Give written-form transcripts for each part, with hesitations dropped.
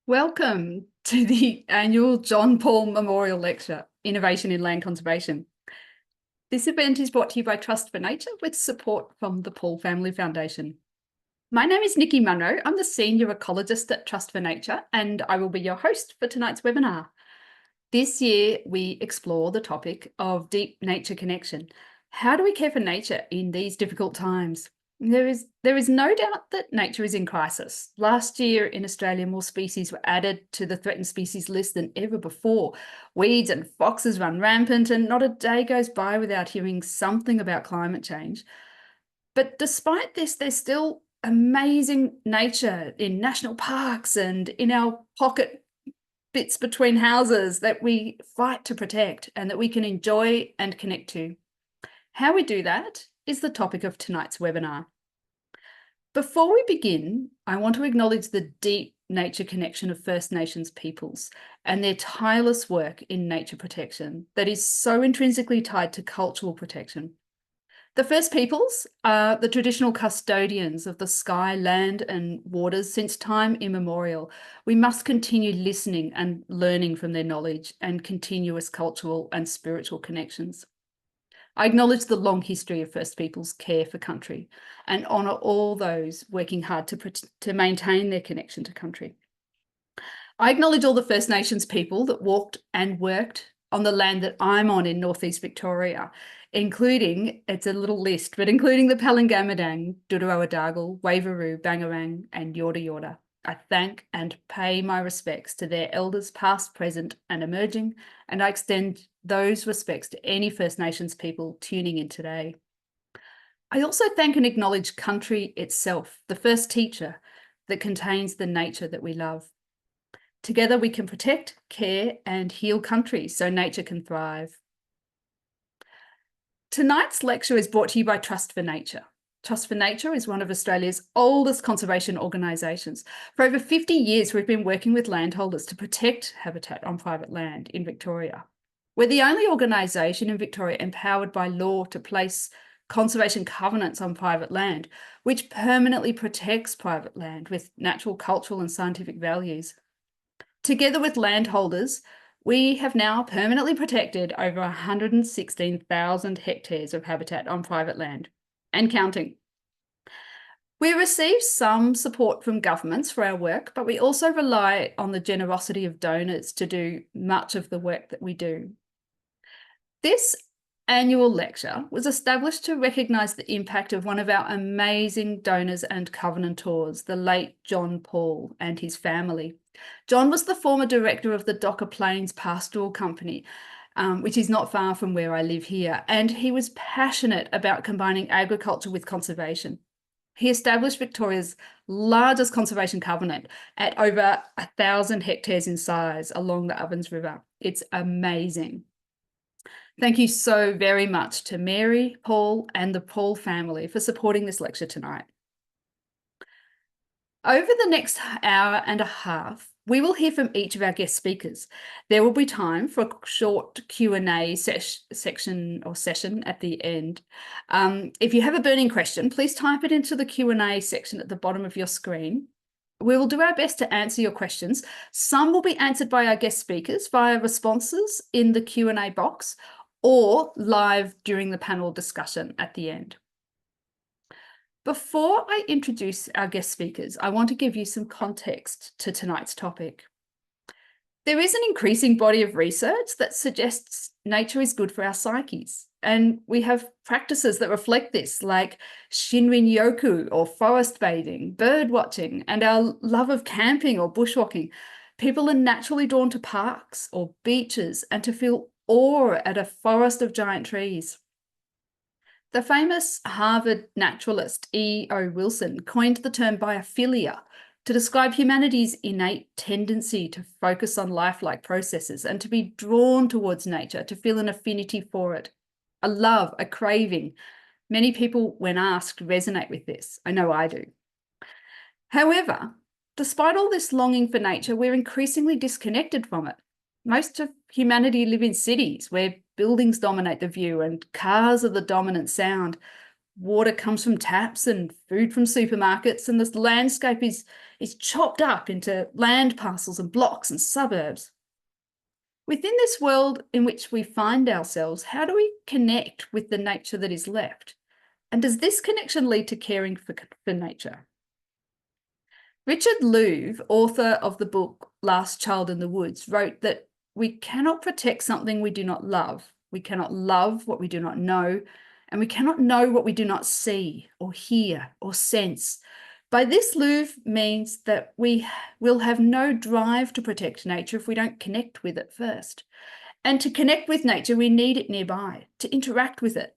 Welcome to the annual John Paul Memorial Lecture, Innovation in Land Conservation. This event is brought to you by Trust for Nature with support from the Paul Family Foundation. My name is Nikki Munro. I'm the Senior Ecologist at Trust for Nature, and I will be your host for tonight's webinar. This year, we explore the topic of deep nature connection. How do we care for nature in these difficult times? There is no doubt that nature is in crisis. Last year in Australia, more species were added to the threatened species list than ever before. Weeds and foxes run rampant, and not a day goes by without hearing something about climate change. But despite this, there's still amazing nature in national parks and in our pocket bits between houses that we fight to protect and that we can enjoy and connect to. How we do that is the topic of tonight's webinar. Before we begin, I want to acknowledge the deep nature connection of First Nations peoples and their tireless work in nature protection that is so intrinsically tied to cultural protection. The First Peoples are the traditional custodians of the sky, land and waters since time immemorial. We must continue listening and learning from their knowledge and continuous cultural and spiritual connections. I acknowledge the long history of First Peoples' care for country and honour all those working hard to maintain their connection to country. I acknowledge all the First Nations people that walked and worked on the land that I'm on in northeast Victoria, including, it's a little list, but including the Palangamadang, Dudurawadagal, Waveroo, Bangarang and Yorta Yorta. I thank and pay my respects to their elders past, present and emerging, and I extend those respects to any First Nations people tuning in today. I also thank and acknowledge country itself, the first teacher that contains the nature that we love. Together we can protect, care and heal country so nature can thrive. Tonight's lecture is brought to you by Trust for Nature. Trust for Nature is one of Australia's oldest conservation organisations. For over 50 years, we've been working with landholders to protect habitat on private land in Victoria. We're the only organisation in Victoria empowered by law to place conservation covenants on private land, which permanently protects private land with natural, cultural and scientific values. Together with landholders, we have now permanently protected over 116,000 hectares of habitat on private land and counting. We receive some support from governments for our work, but we also rely on the generosity of donors to do much of the work that we do. This annual lecture was established to recognise the impact of one of our amazing donors and covenantors, the late John Paul and his family. John was the former director of the Docker Plains Pastoral Company, which is not far from where I live here, and he was passionate about combining agriculture with conservation. He established Victoria's largest conservation covenant at over 1,000 hectares in size along the Ovens River. It's amazing. Thank you so very much to Mary, Paul and the Paul family for supporting this lecture tonight. Over the next hour and a half, we will hear from each of our guest speakers. There will be time for a short Q&A session at the end. If you have a burning question, please type it into the Q&A section at the bottom of your screen. We will do our best to answer your questions. Some will be answered by our guest speakers via responses in the Q&A box or live during the panel discussion at the end. Before I introduce our guest speakers, I want to give you some context to tonight's topic. There is an increasing body of research that suggests nature is good for our psyches, and we have practices that reflect this, like Shinrin-yoku or forest bathing, bird watching, and our love of camping or bushwalking. People are naturally drawn to parks or beaches and to feel awe at a forest of giant trees. The famous Harvard naturalist E.O. Wilson coined the term biophilia to describe humanity's innate tendency to focus on lifelike processes and to be drawn towards nature, to feel an affinity for it, a love, a craving. Many people, when asked, resonate with this. I know I do. However, despite all this longing for nature, we're increasingly disconnected from it. Most of humanity live in cities where buildings dominate the view and cars are the dominant sound. Water comes from taps and food from supermarkets, and this landscape is chopped up into land parcels and blocks and suburbs. Within this world in which we find ourselves, how do we connect with the nature that is left? And does this connection lead to caring for nature? Richard Louv, author of the book Last Child in the Woods, wrote that we cannot protect something we do not love. We cannot love what we do not know, and we cannot know what we do not see or hear or sense. By this, Louv means that we will have no drive to protect nature if we don't connect with it first. And to connect with nature, we need it nearby, to interact with it.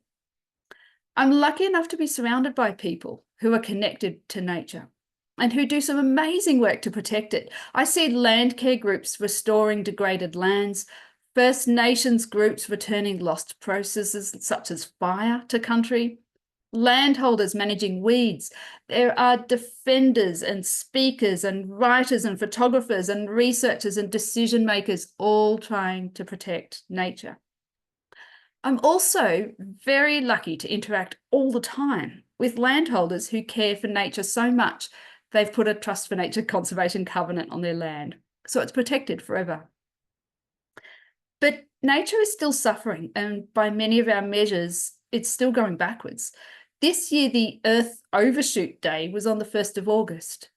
I'm lucky enough to be surrounded by people who are connected to nature and who do some amazing work to protect it. I see land care groups restoring degraded lands, First Nations groups returning lost processes such as fire to country, landholders managing weeds. There are defenders and speakers and writers and photographers and researchers and decision makers all trying to protect nature. I'm also very lucky to interact all the time with landholders who care for nature so much they've put a Trust for Nature conservation covenant on their land, so it's protected forever. But nature is still suffering, and by many of our measures, it's still going backwards. This year, the Earth Overshoot Day was on the 1st of August.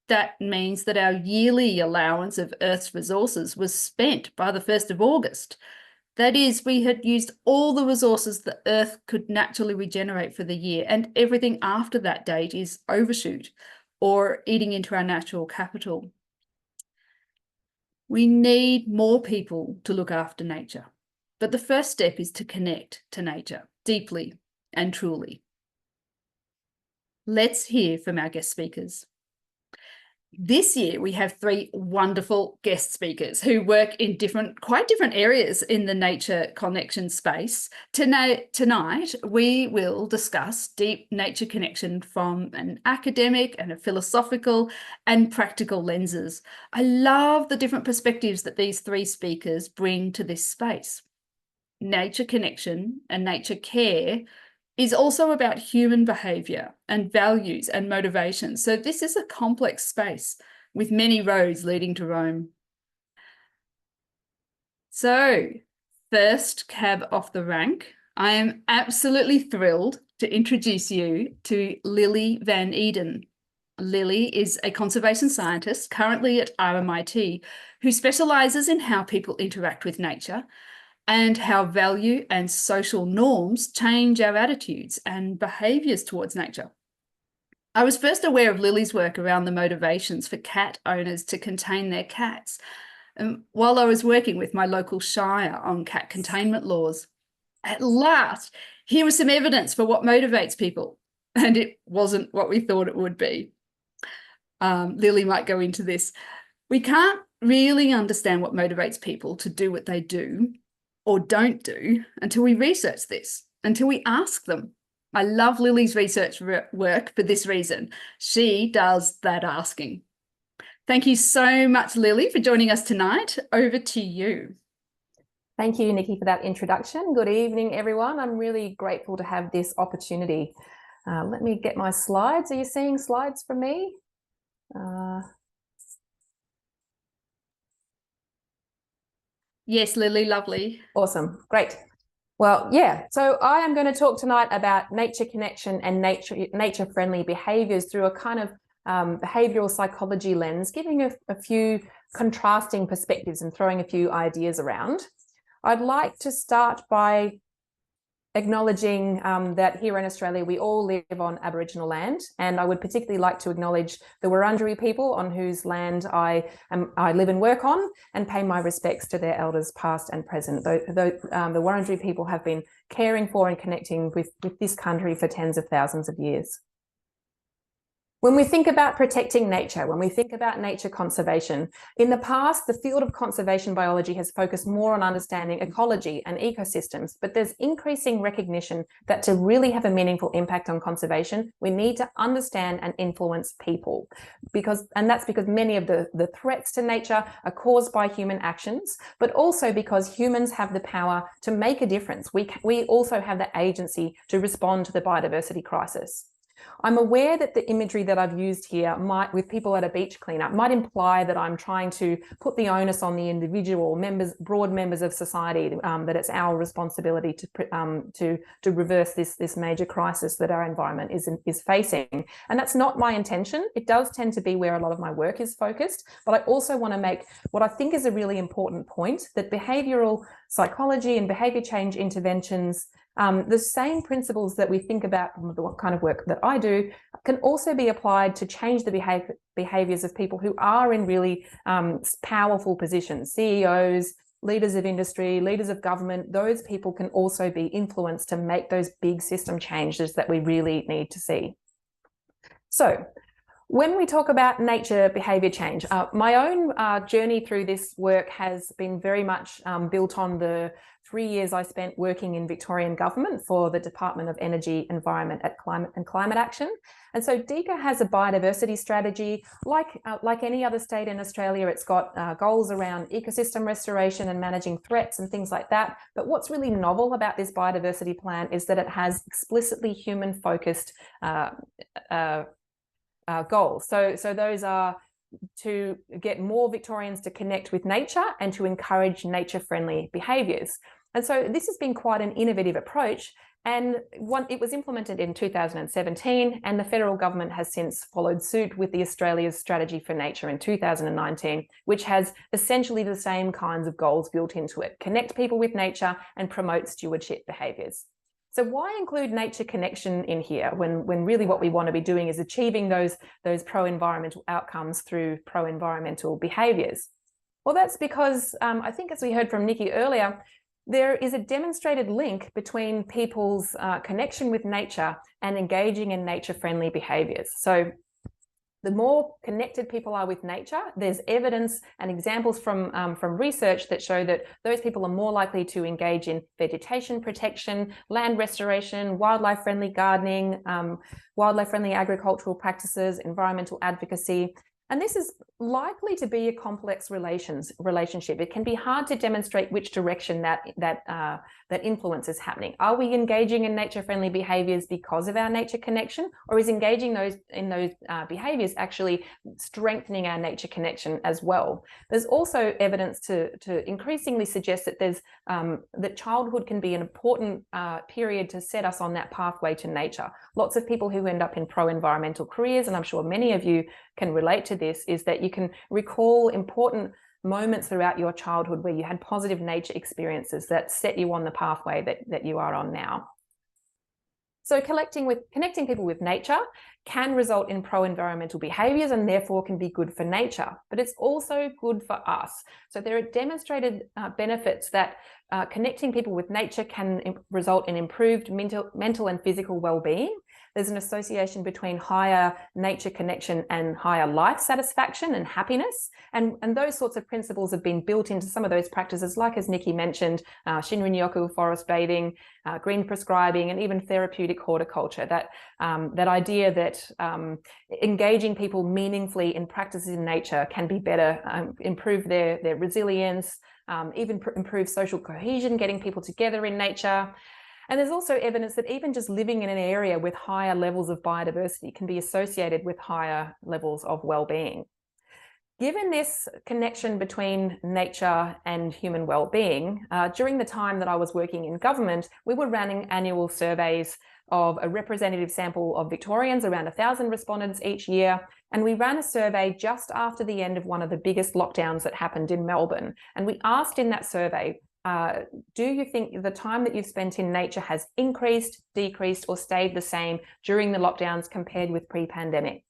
That means that our yearly allowance of Earth's resources was spent by the 1st of August. That is, we had used all the resources the Earth could naturally regenerate for the year, and everything after that date is overshoot or eating into our natural capital. We need more people to look after nature, but the first step is to connect to nature deeply and truly. Let's hear from our guest speakers. This year, we have 3 wonderful guest speakers who work in quite different areas in the nature connection space. Tonight, we will discuss deep nature connection from an academic and a philosophical and practical lenses. I love the different perspectives that these 3 speakers bring to this space. Nature connection and nature care is also about human behaviour and values and motivations. So this is a complex space with many roads leading to Rome. So, first cab off the rank, I am absolutely thrilled to introduce you to Lily van Eeden. Lily is a conservation scientist currently at RMIT who specialises in how people interact with nature and how value and social norms change our attitudes and behaviours towards nature. I was first aware of Lily's work around the motivations for cat owners to contain their cats, while I was working with my local shire on cat containment laws. At last, here was some evidence for what motivates people, and it wasn't what we thought it would be. Lily might go into this. We can't really understand what motivates people to do what they do or don't do until we research this, until we ask them. I love Lily's research work for this reason. She does that asking. Thank you so much, Lily, for joining us tonight. Over to you. Thank you, Nikki, for that introduction. Good evening, everyone. I'm really grateful to have this opportunity. Let me get my slides. Are you seeing slides from me? Yes, Lily, lovely. Awesome, great. Well, yeah, so I am going to talk tonight about nature connection and nature-friendly behaviours through a kind of behavioural psychology lens, giving a few contrasting perspectives and throwing a few ideas around. I'd like to start by acknowledging that here in Australia we all live on Aboriginal land, and I would particularly like to acknowledge the Wurundjeri people on whose land I live and work on, and pay my respects to their elders past and present. The Wurundjeri people have been caring for and connecting with this country for tens of thousands of years. When we think about protecting nature, when we think about nature conservation, in the past, the field of conservation biology has focused more on understanding ecology and ecosystems, but there's increasing recognition that to really have a meaningful impact on conservation, we need to understand and influence people. And that's because many of the threats to nature are caused by human actions, but also because humans have the power to make a difference. We also have the agency to respond to the biodiversity crisis. I'm aware that the imagery that I've used here with people at a beach cleanup, might imply that I'm trying to put the onus on the individual broad members of society, that it's our responsibility to reverse this major crisis that our environment is facing. And that's not my intention. It does tend to be where a lot of my work is focused, but I also want to make what I think is a really important point, that behavioral psychology and behavior change interventions, the same principles that we think about the kind of work that I do can also be applied to change the behaviors of people who are in really powerful positions, CEOs, leaders of industry, leaders of government. Those people can also be influenced to make those big system changes that we really need to see. So, when we talk about nature behaviour change, my own journey through this work has been very much built on the 3 years I spent working in Victorian government for the Department of Energy, Environment and Climate Action. And so DECA has a biodiversity strategy. Like any other state in Australia, it's got goals around ecosystem restoration and managing threats and things like that. But what's really novel about this biodiversity plan is that it has explicitly human-focused goals. So those are to get more Victorians to connect with nature and to encourage nature-friendly behaviours. And so this has been quite an innovative approach, and it was implemented in 2017, and the federal government has since followed suit with the Australia's Strategy for Nature in 2019, which has essentially the same kinds of goals built into it: connect people with nature and promote stewardship behaviours. So why include nature connection in here when really what we want to be doing is achieving those pro-environmental outcomes through pro-environmental behaviours? Well, that's because I think, as we heard from Nikki earlier, there is a demonstrated link between people's connection with nature and engaging in nature-friendly behaviours. So the more connected people are with nature, there's evidence and examples from research that show that those people are more likely to engage in vegetation protection, land restoration, wildlife-friendly gardening, wildlife-friendly agricultural practices, environmental advocacy. And this is likely to be a complex relationship. It can be hard to demonstrate which direction that influence is happening. Are we engaging in nature-friendly behaviours because of our nature connection, or is engaging in those behaviours actually strengthening our nature connection as well? There's also evidence to increasingly suggest that that childhood can be an important period to set us on that pathway to nature. Lots of people who end up in pro-environmental careers, and I'm sure many of you can relate to this, is that you can recall important moments throughout your childhood where you had positive nature experiences that set you on the pathway that you are on now. So connecting people with nature can result in pro-environmental behaviours and therefore can be good for nature, but it's also good for us. So there are demonstrated benefits that connecting people with nature can result in improved mental and physical well-being. There's an association between higher nature connection and higher life satisfaction and happiness. And those sorts of principles have been built into some of those practices, like, as Nikki mentioned, Shinrin-yoku, forest bathing, green prescribing, and even therapeutic horticulture. That idea that engaging people meaningfully in practices in nature can be better, improve their resilience, even improve social cohesion, getting people together in nature. And there's also evidence that even just living in an area with higher levels of biodiversity can be associated with higher levels of well-being. Given this connection between nature and human well-being, during the time that I was working in government, we were running annual surveys of a representative sample of Victorians, around 1,000 respondents each year. And we ran a survey just after the end of one of the biggest lockdowns that happened in Melbourne. And we asked in that survey, do you think the time that you've spent in nature has increased, decreased, or stayed the same during the lockdowns compared with pre-pandemic?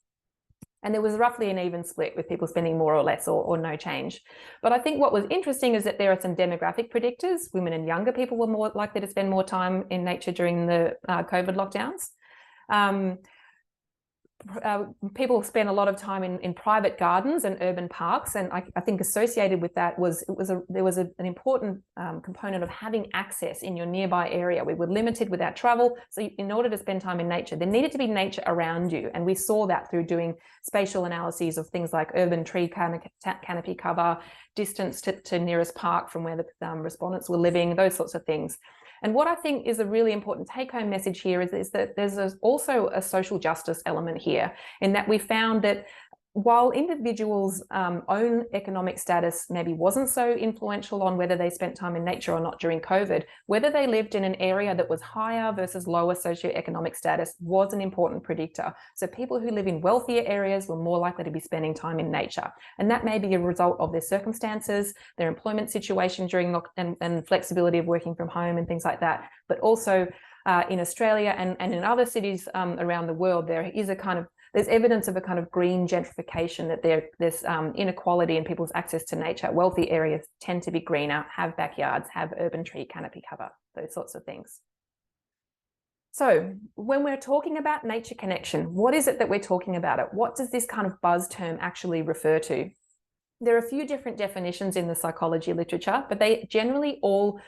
And there was roughly an even split, with people spending more or less or no change. But I think what was interesting is that there are some demographic predictors. Women and younger people were more likely to spend more time in nature during the COVID lockdowns. people spend a lot of time in private gardens and urban parks, and I think associated with that was there was an important component of having access in your nearby area. We were limited with our travel, so in order to spend time in nature, there needed to be nature around you, and we saw that through doing spatial analyses of things like urban tree canopy cover, distance to nearest park from where the respondents were living, those sorts of things. And what I think is a really important take-home message here is that there's also a social justice element here, in that we found that while individuals' own economic status maybe wasn't so influential on whether they spent time in nature or not during COVID, whether they lived in an area that was higher versus lower socioeconomic status was an important predictor. So people who live in wealthier areas were more likely to be spending time in nature. And that may be a result of their circumstances, their employment situation during and flexibility of working from home and things like that. But also in Australia and in other cities around the world, there's evidence of a kind of green gentrification, that there's inequality in people's access to nature. Wealthy areas tend to be greener, have backyards, have urban tree canopy cover, those sorts of things. So when we're talking about nature connection, what is it that we're talking about? What does this kind of buzz term actually refer to? There are a few different definitions in the psychology literature, but they generally all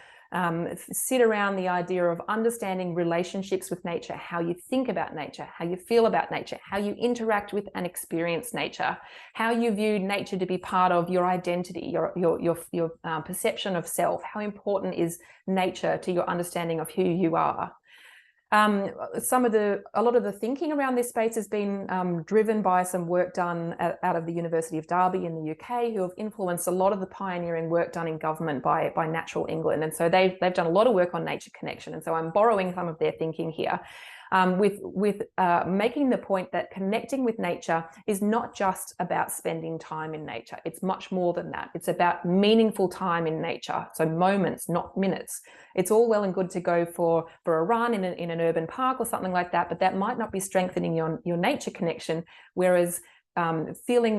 sit around the idea of understanding relationships with nature, how you think about nature, how you feel about nature, how you interact with and experience nature, how you view nature to be part of your identity, your perception of self, how important is nature to your understanding of who you are. A lot of the thinking around this space has been driven by some work done out of the University of Derby in the UK, who have influenced a lot of the pioneering work done in government by Natural England. And so they've done a lot of work on nature connection. And so I'm borrowing some of their thinking here. With making the point that connecting with nature is not just about spending time in nature. It's much more than that. It's about meaningful time in nature, so moments, not minutes. It's all well and good to go for a run in an urban park or something like that, but that might not be strengthening your nature connection, whereas observing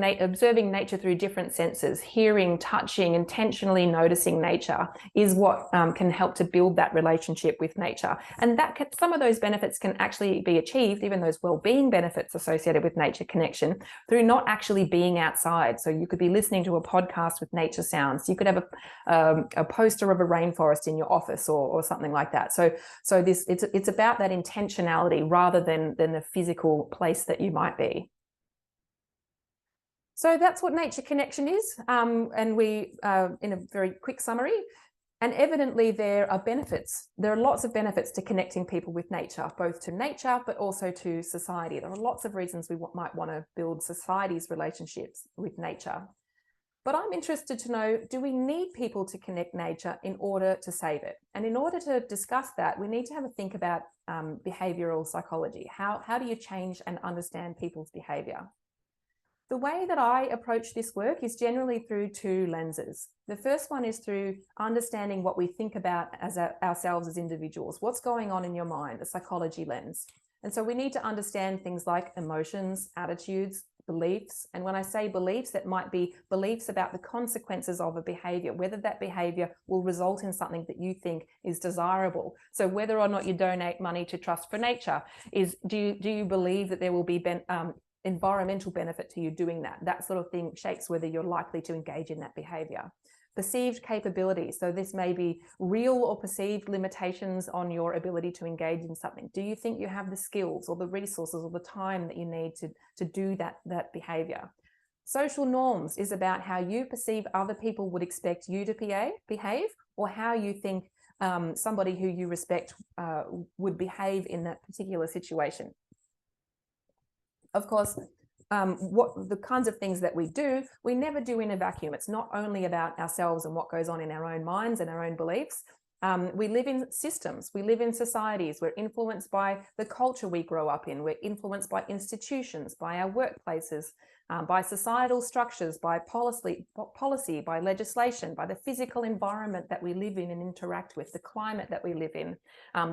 nature through different senses, hearing, touching, intentionally noticing nature is what can help to build that relationship with nature. And some of those benefits can actually be achieved, even those well-being benefits associated with nature connection, through not actually being outside. So you could be listening to a podcast with nature sounds. You could have a poster of a rainforest in your office or something like that. So it's about that intentionality rather than the physical place that you might be. So that's what nature connection is, and we, in a very quick summary, and evidently there are benefits. There are lots of benefits to connecting people with nature, both to nature, but also to society. There are lots of reasons we might want to build society's relationships with nature. But I'm interested to know, do we need people to connect nature in order to save it? And in order to discuss that, we need to have a think about behavioral psychology. How do you change and understand people's behavior? The way that I approach this work is generally through two lenses. The first one is through understanding what we think about as ourselves as individuals. What's going on in your mind, a psychology lens. And so we need to understand things like emotions, attitudes, beliefs. And when I say beliefs, that might be beliefs about the consequences of a behavior, whether that behavior will result in something that you think is desirable. So whether or not you donate money to Trust for Nature, do you believe that there will be environmental benefit to you doing that? That sort of thing shapes whether you're likely to engage in that behavior. Perceived capabilities. So this may be real or perceived limitations on your ability to engage in something. Do you think you have the skills or the resources or the time that you need to do that behavior? Social norms is about how you perceive other people would expect you to behave, or how you think somebody who you respect would behave in that particular situation. Of course, what the kinds of things that we never do in a vacuum. It's not only about ourselves and what goes on in our own minds and our own beliefs. We live in systems, we live in societies, we're influenced by the culture we grow up in, we're influenced by institutions, by our workplaces, by societal structures, by policy, by legislation, by the physical environment that we live in and interact with, the climate that we live in,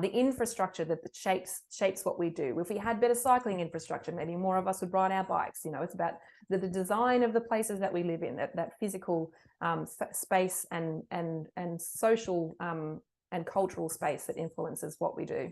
the infrastructure that shapes what we do. If we had better cycling infrastructure, maybe more of us would ride our bikes. You know, it's about the design of the places that we live in, that physical space and social and cultural space that influences what we do.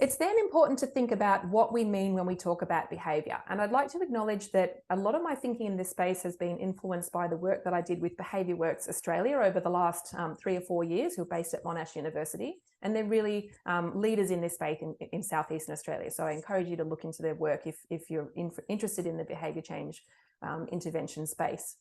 It's then important to think about what we mean when we talk about behaviour. And I'd like to acknowledge that a lot of my thinking in this space has been influenced by the work that I did with Behaviour Works Australia over the last 3 or 4 years, who are based at Monash University. And they're really leaders in this space in Southeastern Australia. So I encourage you to look into their work if you're interested in the behaviour change intervention space.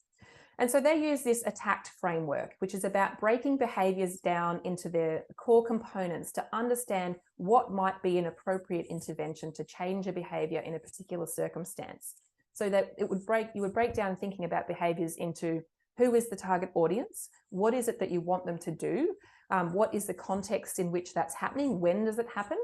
And so they use this ATTACT framework, which is about breaking behaviours down into their core components to understand what might be an appropriate intervention to change a behaviour in a particular circumstance. So that you would break down thinking about behaviours into who is the target audience, what is it that you want them to do, what is the context in which that's happening, when does it happen?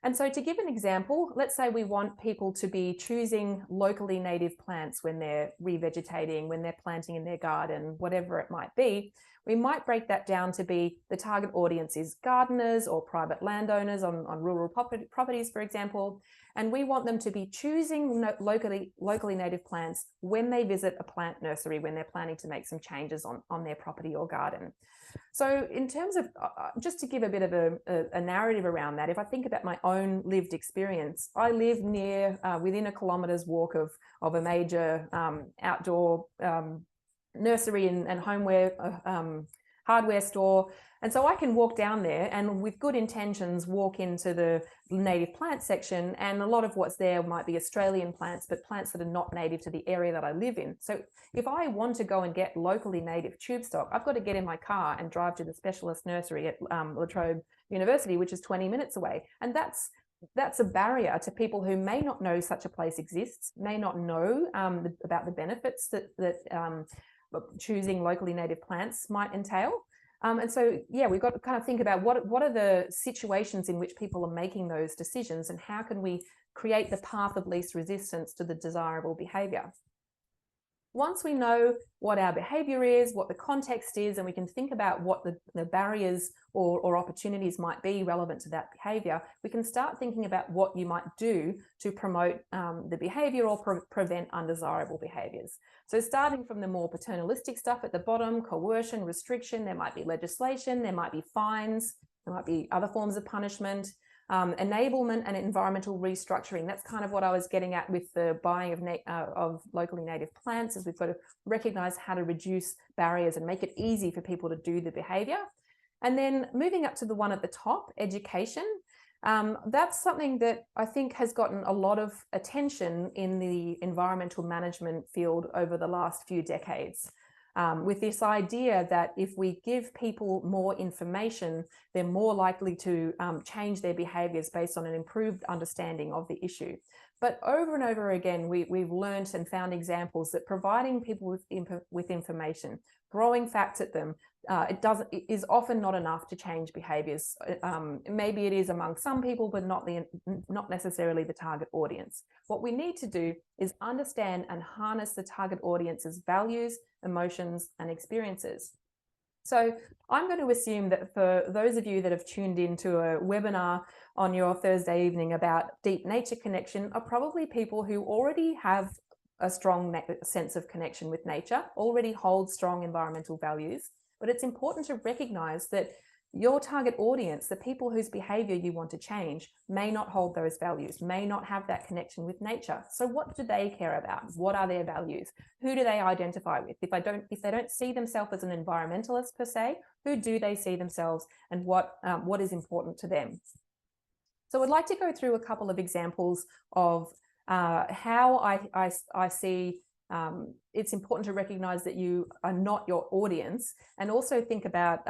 And so to give an example, let's say we want people to be choosing locally native plants when they're revegetating, when they're planting in their garden, whatever it might be. We might break that down to be the target audience is gardeners or private landowners on rural properties, for example. And we want them to be choosing locally native plants when they visit a plant nursery, when they're planning to make some changes on their property or garden. So in terms of, just to give a bit of a narrative around that, if I think about my own lived experience, I live near, within a kilometre's walk of a major outdoor nursery and homeware hardware store. And so I can walk down there and with good intentions walk into the native plant section, and a lot of what's there might be Australian plants, but plants that are not native to the area that I live in. So if I want to go and get locally native tube stock, I've got to get in my car and drive to the specialist nursery at Louv University, which is 20 minutes away. And that's a barrier to people who may not know such a place exists, may not know about the benefits that choosing locally native plants might entail. And so, yeah, we've got to kind of think about what are the situations in which people are making those decisions, and how can we create the path of least resistance to the desirable behaviour. Once we know what our behaviour is, what the context is, and we can think about what the barriers or opportunities might be relevant to that behaviour, we can start thinking about what you might do to promote the behaviour or prevent undesirable behaviours. So starting from the more paternalistic stuff at the bottom, coercion, restriction, there might be legislation, there might be fines, there might be other forms of punishment. Enablement and environmental restructuring. That's kind of what I was getting at with the buying of locally native plants, is we've got to recognise how to reduce barriers and make it easy for people to do the behaviour. And then moving up to the one at the top, education. That's something that I think has gotten a lot of attention in the environmental management field over the last few decades. With this idea that if we give people more information, they're more likely to change their behaviours based on an improved understanding of the issue. But over and over again, we've learned and found examples that providing people with information, throwing facts at them, it is often not enough to change behaviours. Maybe it is among some people, but not necessarily the target audience. What we need to do is understand and harness the target audience's values, emotions, and experiences. So I'm going to assume that for those of you that have tuned into a webinar on your Thursday evening about deep nature connection are probably people who already have a strong sense of connection with nature, already hold strong environmental values. But it's important to recognise that your target audience, the people whose behaviour you want to change, may not hold those values, may not have that connection with nature. So what do they care about? What are their values? Who do they identify with? If they don't see themselves as an environmentalist per se, who do they see themselves, and what is important to them? So I'd like to go through a couple of examples of how I see it's important to recognise that you are not your audience, and also think about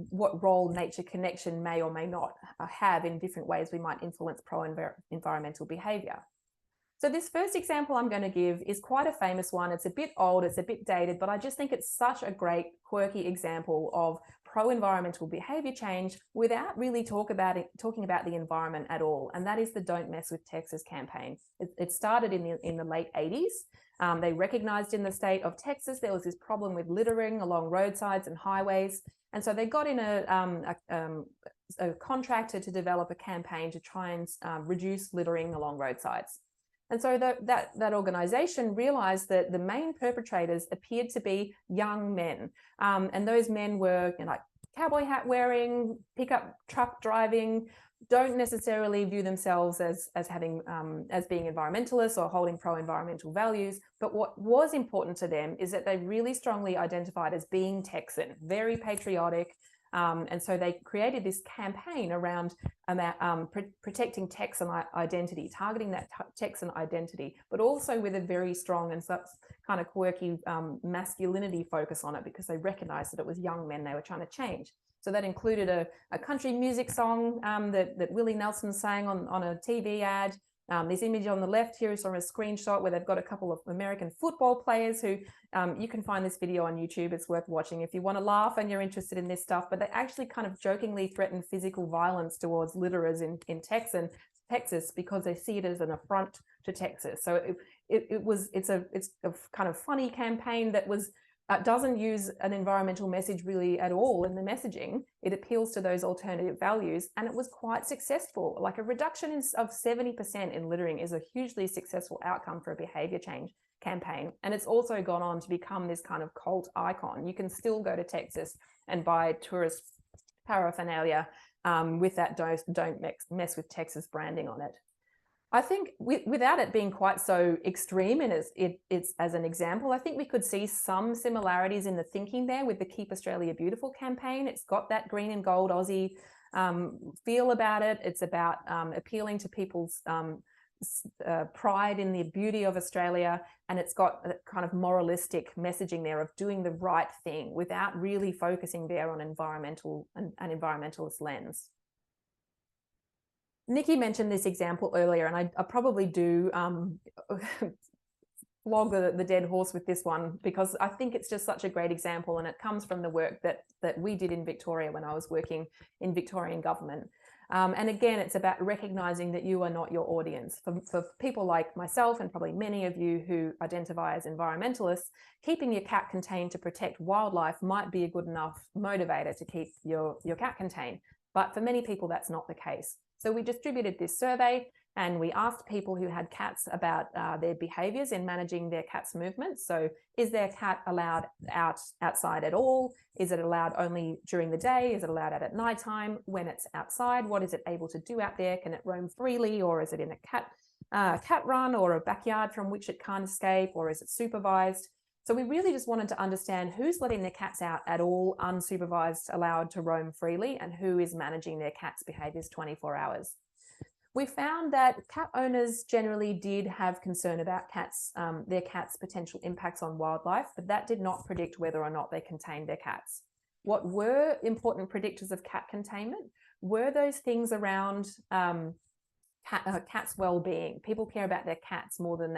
what role nature connection may or may not have in different ways we might influence pro-environmental behaviour. So this first example I'm going to give is quite a famous one. It's a bit old, it's a bit dated, but I just think it's such a great quirky example of pro-environmental behaviour change without really talking about the environment at all. And that is the Don't Mess with Texas campaign. It started in the late 80s. They recognised in the state of Texas there was this problem with littering along roadsides and highways. And so they got in a contractor to develop a campaign to try and reduce littering along roadsides. And so that organisation realised that the main perpetrators appeared to be young men. And those men were like cowboy hat wearing, pickup truck driving, don't necessarily view themselves as having as being environmentalists or holding pro-environmental values, but what was important to them is that they really strongly identified as being Texan, very patriotic, and so they created this campaign around protecting Texan identity, targeting that Texan identity, but also with a very strong and kind of quirky masculinity focus on it, because they recognized that it was young men they were trying to change. So that included a country music song that Willie Nelson sang on a TV ad. This image on the left here is from a screenshot where they've got a couple of American football players who, you can find this video on YouTube. It's worth watching if you want to laugh and you're interested in this stuff, but they actually kind of jokingly threaten physical violence towards litterers in Texas because they see it as an affront to Texas. So it's a kind of funny campaign that doesn't use an environmental message really at all in the messaging. It appeals to those alternative values, and it was quite successful. Like a reduction of 70% in littering is a hugely successful outcome for a behavior change campaign. And it's also gone on to become this kind of cult icon. You can still go to Texas and buy tourist paraphernalia with that don't mess with Texas branding on it. I think without it being quite so extreme, and it's as an example, I think we could see some similarities in the thinking there with the Keep Australia Beautiful campaign. It's got that green and gold Aussie feel about it. It's about appealing to people's pride in the beauty of Australia, and it's got a kind of moralistic messaging there of doing the right thing without really focusing there on an environmentalist lens. Nikki mentioned this example earlier, and I probably do flog the dead horse with this one, because I think it's just such a great example, and it comes from the work that we did in Victoria when I was working in Victorian government. And again, it's about recognizing that you are not your audience. For people like myself and probably many of you who identify as environmentalists, keeping your cat contained to protect wildlife might be a good enough motivator to keep your cat contained. But for many people, that's not the case. So we distributed this survey and we asked people who had cats about their behaviors in managing their cat's movements. So is their cat allowed outside at all? Is it allowed only during the day? Is it allowed out at nighttime? When it's outside, what is it able to do out there? Can it roam freely, or is it in a cat run or a backyard from which it can't escape, or is it supervised? So we really just wanted to understand who's letting their cats out at all, unsupervised, allowed to roam freely, and who is managing their cat's behaviors 24 hours. We found that cat owners generally did have concern about their cats' potential impacts on wildlife, but that did not predict whether or not they contained their cats. What were important predictors of cat containment were those things around cats' well-being. People care about their cats more than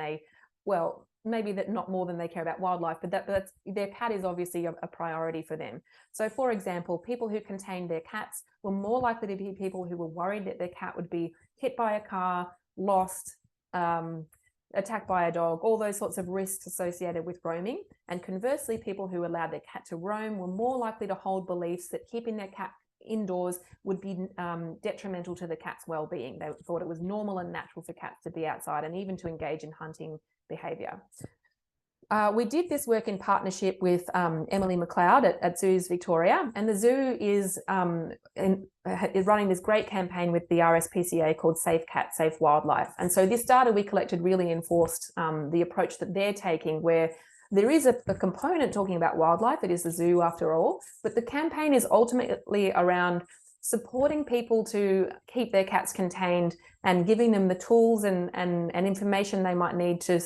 maybe that not more than they care about wildlife, but their cat is obviously a priority for them. So for example, people who contained their cats were more likely to be people who were worried that their cat would be hit by a car, lost, attacked by a dog, all those sorts of risks associated with roaming. And conversely, people who allowed their cat to roam were more likely to hold beliefs that keeping their cat indoors would be detrimental to the cat's well-being. They thought it was normal and natural for cats to be outside and even to engage in hunting behaviour. We did this work in partnership with Emily McLeod at Zoos Victoria, and the zoo is running this great campaign with the RSPCA called Safe Cat, Safe Wildlife. And so this data we collected really enforced the approach that they're taking, where there is a component talking about wildlife. It is the zoo after all, but the campaign is ultimately around supporting people to keep their cats contained and giving them the tools and information they might need to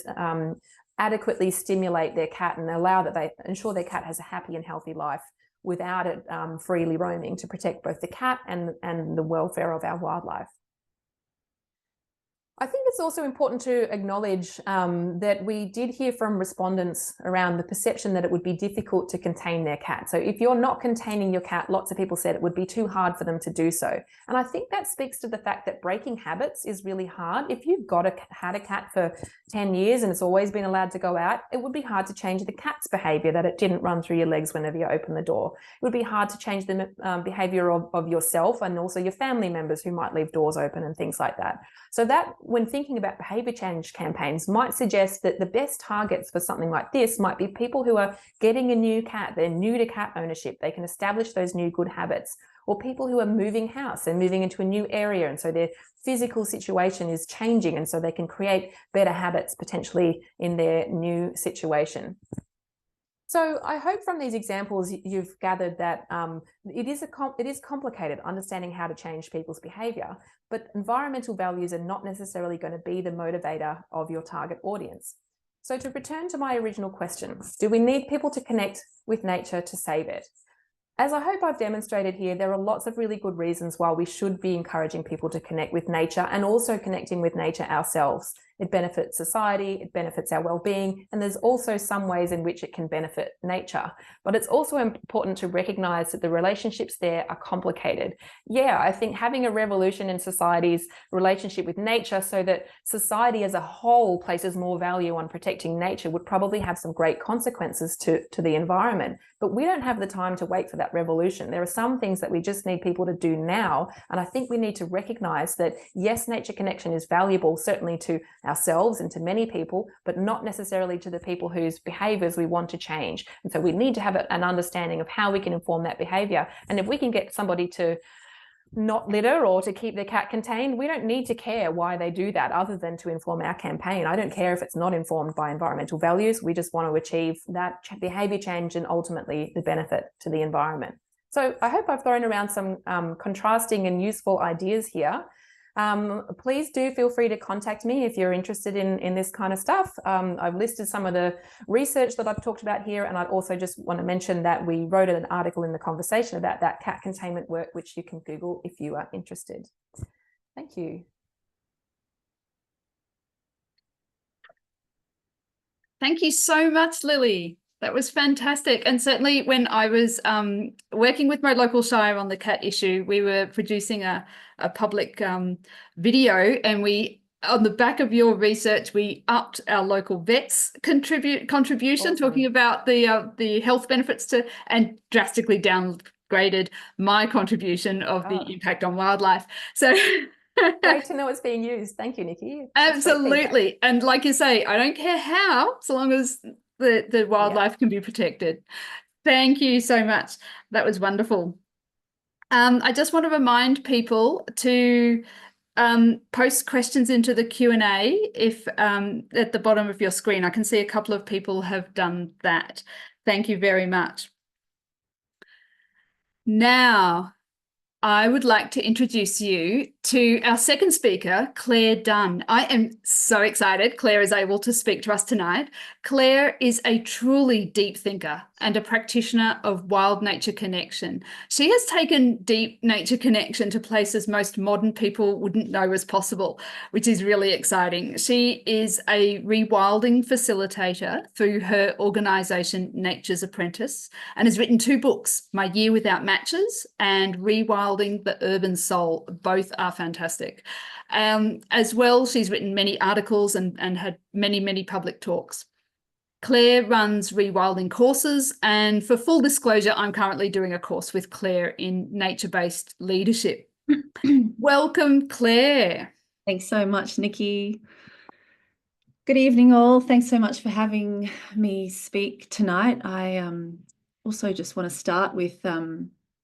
adequately stimulate their cat and ensure their cat has a happy and healthy life without it freely roaming, to protect both the cat and the welfare of our wildlife. I think it's also important to acknowledge that we did hear from respondents around the perception that it would be difficult to contain their cat. So if you're not containing your cat, lots of people said it would be too hard for them to do so. And I think that speaks to the fact that breaking habits is really hard. If you've had a cat for 10 years and it's always been allowed to go out, it would be hard to change the cat's behavior, that it didn't run through your legs whenever you open the door. It would be hard to change the behavior of yourself and also your family members who might leave doors open and things like that. So that, when thinking about behavior change campaigns, might suggest that the best targets for something like this might be people who are getting a new cat. They're new to cat ownership. They can establish those new good habits, or people who are moving house and moving into a new area, and so their physical situation is changing, and so they can create better habits potentially in their new situation. So I hope from these examples you've gathered that it is complicated understanding how to change people's behaviour, but environmental values are not necessarily going to be the motivator of your target audience. So to return to my original question, do we need people to connect with nature to save it? As I hope I've demonstrated here, there are lots of really good reasons why we should be encouraging people to connect with nature and also connecting with nature ourselves. It benefits society, it benefits our well-being, and there's also some ways in which it can benefit nature. But it's also important to recognize that the relationships there are complicated. Yeah, I think having a revolution in society's relationship with nature so that society as a whole places more value on protecting nature would probably have some great consequences to the environment. But we don't have the time to wait for that revolution. There are some things that we just need people to do now. And I think we need to recognize that, yes, nature connection is valuable, certainly to ourselves and to many people, but not necessarily to the people whose behaviors we want to change. And so we need to have an understanding of how we can inform that behavior. And if we can get somebody to not litter or to keep their cat contained, we don't need to care why they do that other than to inform our campaign. I don't care if it's not informed by environmental values. We just want to achieve that behavior change and ultimately the benefit to the environment. So I hope I've thrown around some contrasting and useful ideas here. Please do feel free to contact me if you're interested in this kind of stuff. I've listed some of the research that I've talked about here, and I'd also just want to mention that we wrote an article in the conversation about that cat containment work, which you can Google if you are interested. Thank you. Thank you so much, Lily. That was fantastic. And certainly when I was working with my local shire on the cat issue, we were producing a public video, and on the back of your research, we upped our local vets contribution, awesome, talking about the health benefits to, and drastically downgraded my contribution of the impact on wildlife. So great to know it's being used. Thank you, Nikki. Absolutely. And like you say, I don't care how, so long as the wildlife can be protected. Thank you so much. That was wonderful. I just want to remind people to post questions into the Q&A if at the bottom of your screen. I can see a couple of people have done that. Thank you very much. Now, I would like to introduce you to our second speaker, Claire Dunn. I am so excited Claire is able to speak to us tonight. Claire is a truly deep thinker and a practitioner of wild nature connection. She has taken deep nature connection to places most modern people wouldn't know was possible, which is really exciting. She is a rewilding facilitator through her organisation Nature's Apprentice, and has written 2 books, My Year Without Matches and Rewilding the Urban Soul. Both are fantastic. As well, she's written many articles and had many public talks. Claire runs rewilding courses, and for full disclosure, I'm currently doing a course with Claire in nature-based leadership. Welcome, Claire. Thanks so much, Nikki. Good evening, all. Thanks so much for having me speak tonight. I also just want to start with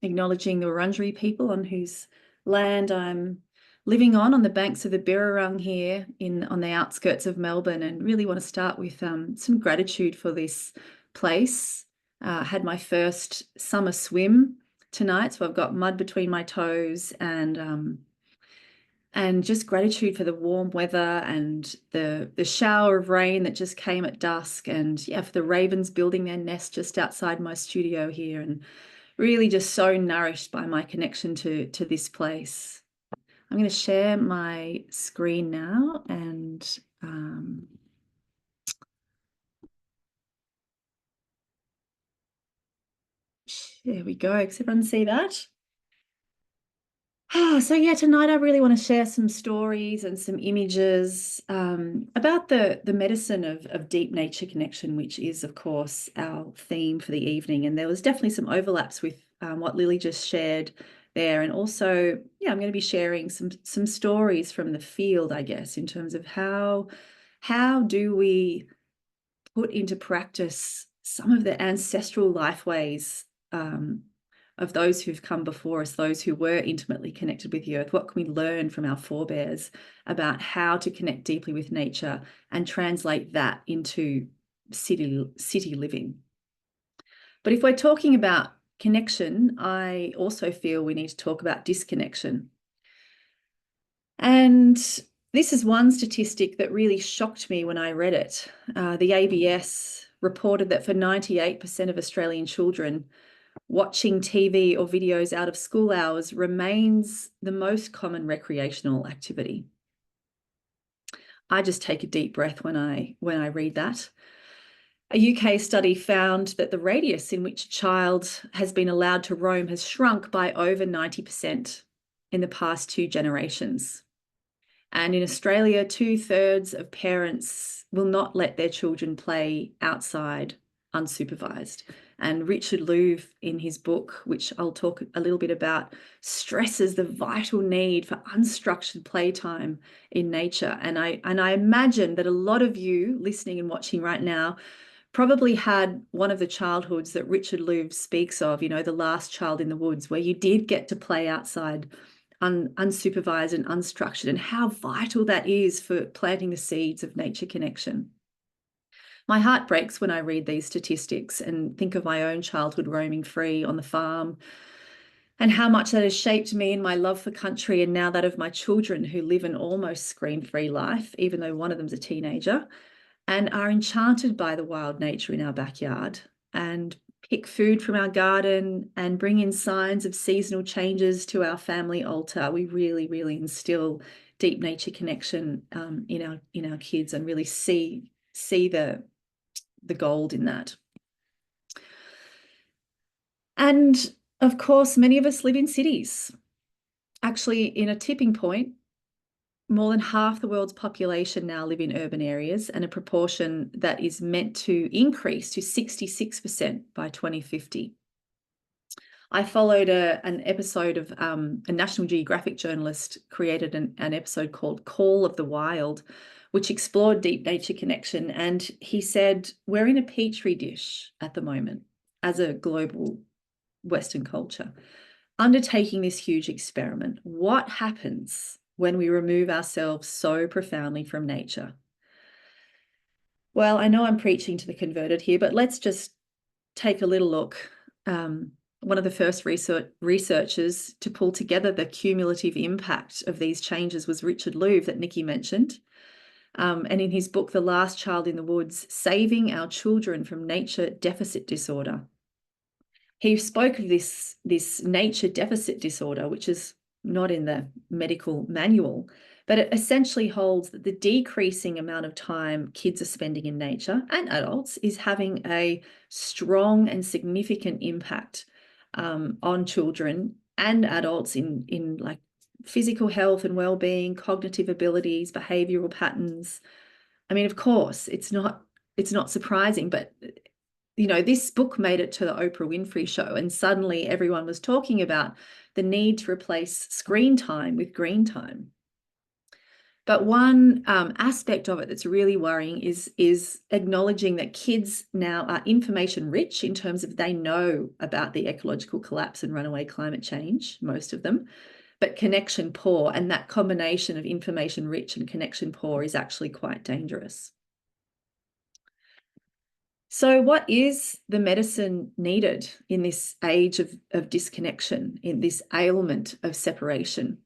acknowledging the Wurundjeri people on whose land I'm living on the banks of the Birrarung here on the outskirts of Melbourne, and really want to start with some gratitude for this place. I had my first summer swim tonight, so I've got mud between my toes, and just gratitude for the warm weather and the shower of rain that just came at dusk, and for the ravens building their nest just outside my studio here, and really just so nourished by my connection to this place. I'm going to share my screen now, and there we go. Can everyone see that? So tonight I really want to share some stories and some images about the medicine of deep nature connection, which is, of course, our theme for the evening. And there was definitely some overlaps with what Lily just shared there. And also, I'm going to be sharing some stories from the field, I guess, in terms of how do we put into practice some of the ancestral life ways of those who've come before us, those who were intimately connected with the earth? What can we learn from our forebears about how to connect deeply with nature and translate that into city living? But if we're talking about connection, I also feel we need to talk about disconnection. And this is one statistic that really shocked me when I read it. The ABS reported that for 98% of Australian children, watching TV or videos out of school hours remains the most common recreational activity. I just take a deep breath when I read that. A UK study found that the radius in which a child has been allowed to roam has shrunk by over 90% in the past 2 generations. And in Australia, 2/3 of parents will not let their children play outside unsupervised. And Richard Louv, in his book, which I'll talk a little bit about, stresses the vital need for unstructured playtime in nature. And I imagine that a lot of you listening and watching right now probably had one of the childhoods that Richard Louv speaks of, you know, the last child in the woods, where you did get to play outside unsupervised and unstructured, and how vital that is for planting the seeds of nature connection. My heart breaks when I read these statistics and think of my own childhood roaming free on the farm, and how much that has shaped me in my love for country, and now that of my children, who live an almost screen-free life, even though one of them's a teenager, and are enchanted by the wild nature in our backyard, and pick food from our garden and bring in signs of seasonal changes to our family altar. We really, really instill deep nature connection in our kids, and really see the gold in that. And of course, many of us live in cities. Actually, in a tipping point, more than half the world's population now live in urban areas, and a proportion that is meant to increase to 66% by 2050. I followed an episode of a National Geographic journalist created an episode called Call of the Wild, which explored deep nature connection. And he said, we're in a petri dish at the moment as a global Western culture, undertaking this huge experiment. What happens when we remove ourselves so profoundly from nature? Well, I know I'm preaching to the converted here, but let's just take a little look. One of the first researchers to pull together the cumulative impact of these changes was Richard Louv, that Nikki mentioned. And in his book, The Last Child in the Woods, Saving Our Children from Nature Deficit Disorder, he spoke of this nature deficit disorder, which is not in the medical manual, but it essentially holds that the decreasing amount of time kids are spending in nature, and adults, is having a strong and significant impact on children and adults in like physical health and well-being, cognitive abilities, behavioral patterns. I mean, of course, it's not surprising, but you know, this book made it to the Oprah Winfrey Show, and suddenly everyone was talking about the need to replace screen time with green time. But one aspect of it that's really worrying is acknowledging that kids now are information rich, in terms of they know about the ecological collapse and runaway climate change, most of them, but connection poor. And that combination of information rich and connection poor is actually quite dangerous. So what is the medicine needed in this age of disconnection, in this ailment of separation?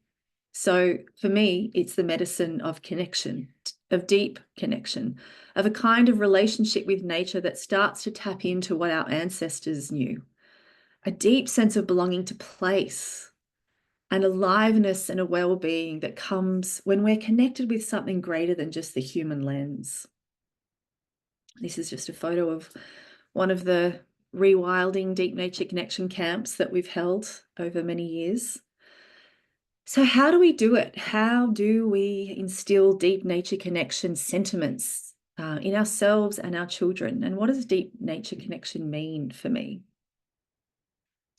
So for me, it's the medicine of connection, of deep connection, of a kind of relationship with nature that starts to tap into what our ancestors knew, a deep sense of belonging to place, an aliveness and a well-being that comes when we're connected with something greater than just the human lens. This is just a photo of one of the rewilding deep nature connection camps that we've held over many years. So how do we do it? How do we instill deep nature connection sentiments in ourselves and our children? And what does deep nature connection mean for me?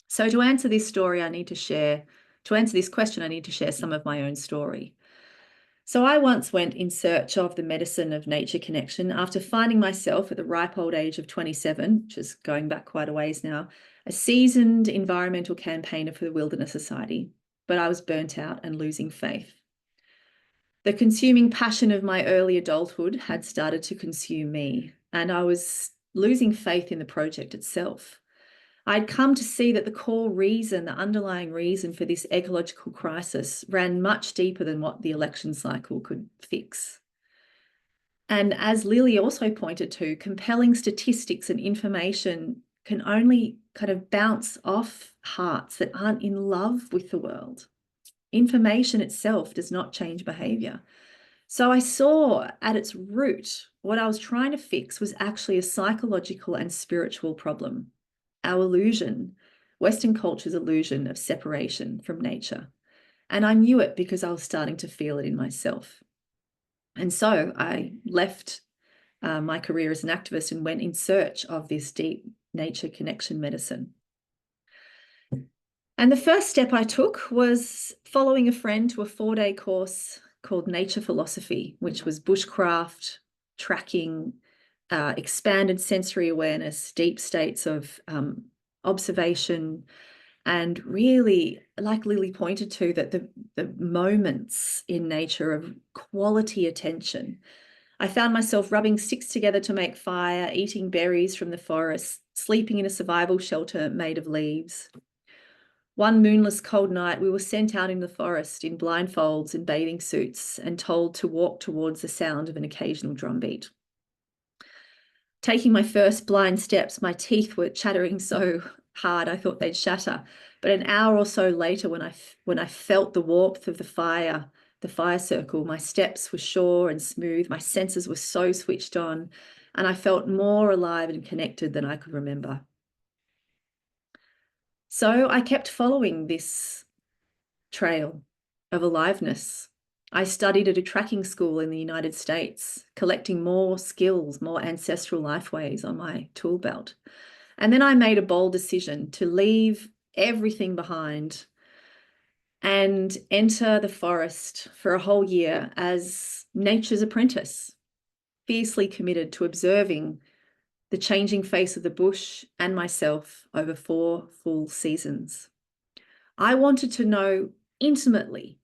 So to answer this question, I need to share some of my own story. So I once went in search of the medicine of nature connection after finding myself at the ripe old age of 27, which is going back quite a ways now, a seasoned environmental campaigner for the Wilderness Society, but I was burnt out and losing faith. The consuming passion of my early adulthood had started to consume me, and I was losing faith in the project itself. I'd come to see that the core reason, the underlying reason for this ecological crisis ran much deeper than what the election cycle could fix. And as Lily also pointed to, compelling statistics and information can only kind of bounce off hearts that aren't in love with the world. Information itself does not change behaviour. So I saw at its root, what I was trying to fix was actually a psychological and spiritual problem. Our illusion, Western culture's illusion of separation from nature. And I knew it because I was starting to feel it in myself. And so I left my career as an activist and went in search of this deep nature connection medicine. And the first step I took was following a friend to a 4-day course called Nature Philosophy, which was bushcraft, tracking, expanded sensory awareness, deep states of observation, and really, like Lily pointed to, that the moments in nature of quality attention. I found myself rubbing sticks together to make fire, eating berries from the forest, sleeping in a survival shelter made of leaves. One moonless cold night, we were sent out in the forest in blindfolds and bathing suits and told to walk towards the sound of an occasional drumbeat. Taking my first blind steps, my teeth were chattering so hard I thought they'd shatter. But an hour or so later, when I felt the warmth of the fire circle, my steps were sure and smooth. My senses were so switched on, and I felt more alive and connected than I could remember. So I kept following this trail of aliveness. I studied at a tracking school in the United States, collecting more skills, more ancestral lifeways on my tool belt. And then I made a bold decision to leave everything behind and enter the forest for a whole year as nature's apprentice, fiercely committed to observing the changing face of the bush and myself over 4 full seasons. I wanted to know intimately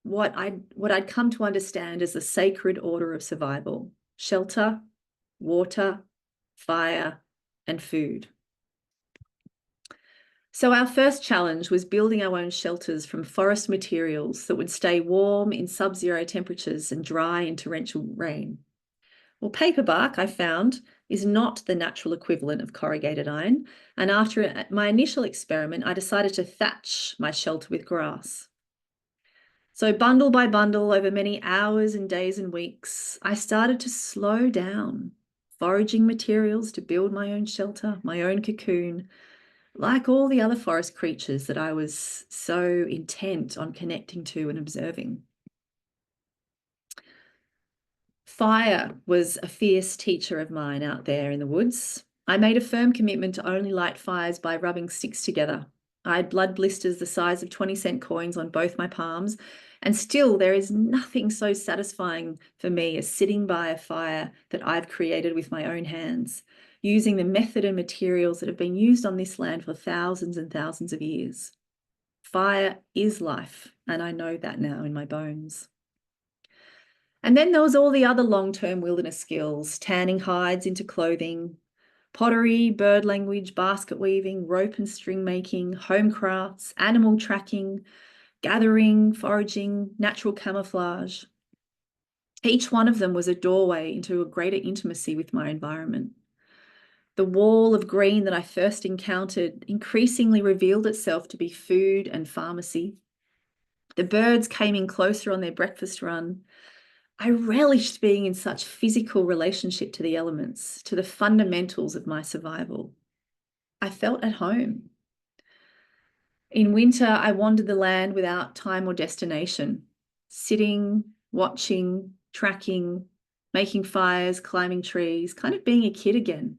what I'd come to understand as the sacred order of survival: shelter, water, fire, and food. So our first challenge was building our own shelters from forest materials that would stay warm in sub-zero temperatures and dry in torrential rain. Well, paper bark, I found, is not the natural equivalent of corrugated iron, and after my initial experiment, I decided to thatch my shelter with grass. So bundle by bundle, over many hours and days and weeks, I started to slow down, foraging materials to build my own shelter, my own cocoon, like all the other forest creatures that I was so intent on connecting to and observing. Fire was a fierce teacher of mine out there in the woods. I made a firm commitment to only light fires by rubbing sticks together. I had blood blisters the size of 20-cent coins on both my palms, and still there is nothing so satisfying for me as sitting by a fire that I've created with my own hands, using the method and materials that have been used on this land for thousands and thousands of years. Fire is life, and I know that now in my bones. And then there was all the other long-term wilderness skills: tanning hides into clothing, pottery, bird language, basket weaving, rope and string making, home crafts, animal tracking, gathering, foraging, natural camouflage. Each one of them was a doorway into a greater intimacy with my environment. The wall of green that I first encountered increasingly revealed itself to be food and pharmacy. The birds came in closer on their breakfast run. I relished being in such physical relationship to the elements, to the fundamentals of my survival. I felt at home. In winter, I wandered the land without time or destination, sitting, watching, tracking, making fires, climbing trees, kind of being a kid again.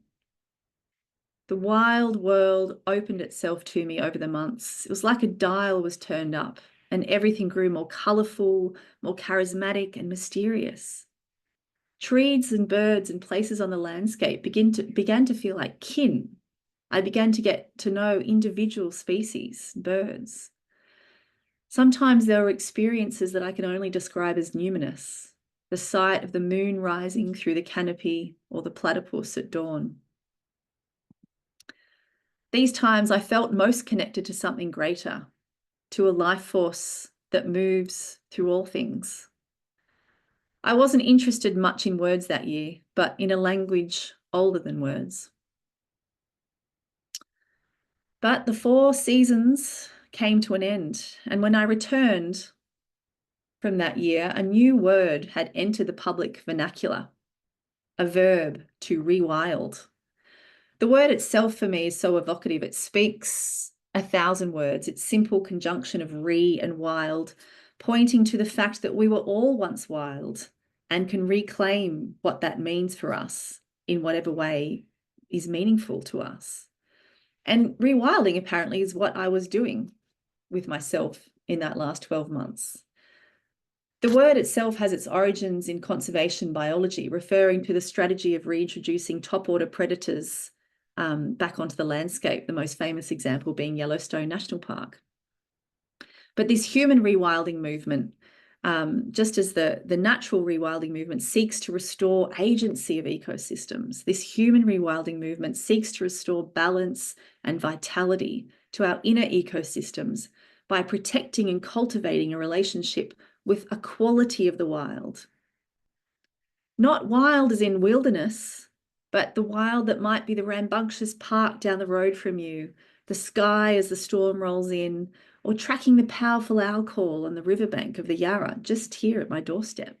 The wild world opened itself to me over the months. It was like a dial was turned up, and everything grew more colourful, more charismatic and mysterious. Trees and birds and places on the landscape began to feel like kin. I began to get to know individual species, birds. Sometimes there were experiences that I can only describe as numinous, the sight of the moon rising through the canopy or the platypus at dawn. These times I felt most connected to something greater, to a life force that moves through all things. I wasn't interested much in words that year, but in a language older than words. But the 4 seasons came to an end, and when I returned from that year, a new word had entered the public vernacular, a verb, to rewild. The word itself for me is so evocative. It speaks 1,000 words. It's simple conjunction of re and wild, pointing to the fact that we were all once wild and can reclaim what that means for us in whatever way is meaningful to us. And rewilding apparently is what I was doing with myself in that last 12 months. The word itself has its origins in conservation biology, referring to the strategy of reintroducing top-order predators back onto the landscape, the most famous example being Yellowstone National Park. But this human rewilding movement, just as the natural rewilding movement seeks to restore agency of ecosystems, this human rewilding movement seeks to restore balance and vitality to our inner ecosystems by protecting and cultivating a relationship with a quality of the wild. Not wild as in wilderness, but the wild that might be the rambunctious park down the road from you, the sky as the storm rolls in, or tracking the powerful owl call on the riverbank of the Yarra, just here at my doorstep.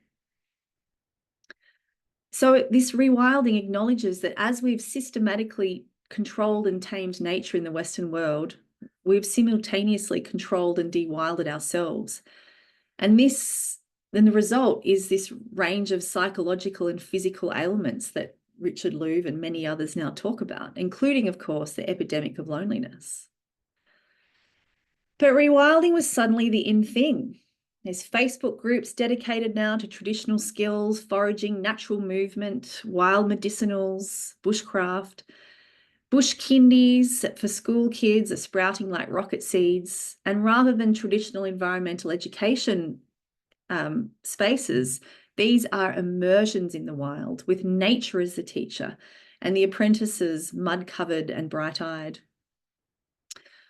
So this rewilding acknowledges that as we've systematically controlled and tamed nature in the Western world, we've simultaneously controlled and de-wilded ourselves. And then the result is this range of psychological and physical ailments that Richard Louv and many others now talk about, including, of course, the epidemic of loneliness. But rewilding was suddenly the in thing. There's Facebook groups dedicated now to traditional skills, foraging, natural movement, wild medicinals, bushcraft. Bush kindies for school kids are sprouting like rocket seeds. And rather than traditional environmental education spaces, these are immersions in the wild with nature as the teacher and the apprentices mud-covered and bright-eyed.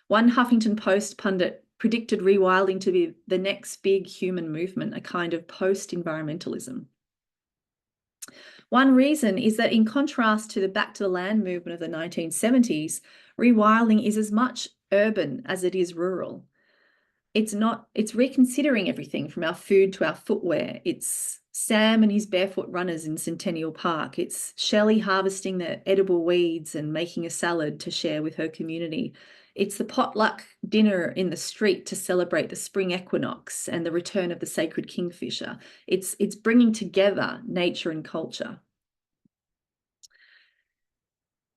One Huffington Post pundit predicted rewilding to be the next big human movement, a kind of post-environmentalism. One reason is that in contrast to the back to the land movement of the 1970s, rewilding is as much urban as it is rural. It's reconsidering everything from our food to our footwear. It's Sam and his barefoot runners in Centennial Park. It's Shelley harvesting the edible weeds and making a salad to share with her community. It's the potluck dinner in the street to celebrate the spring equinox and the return of the sacred kingfisher. It's bringing together nature and culture.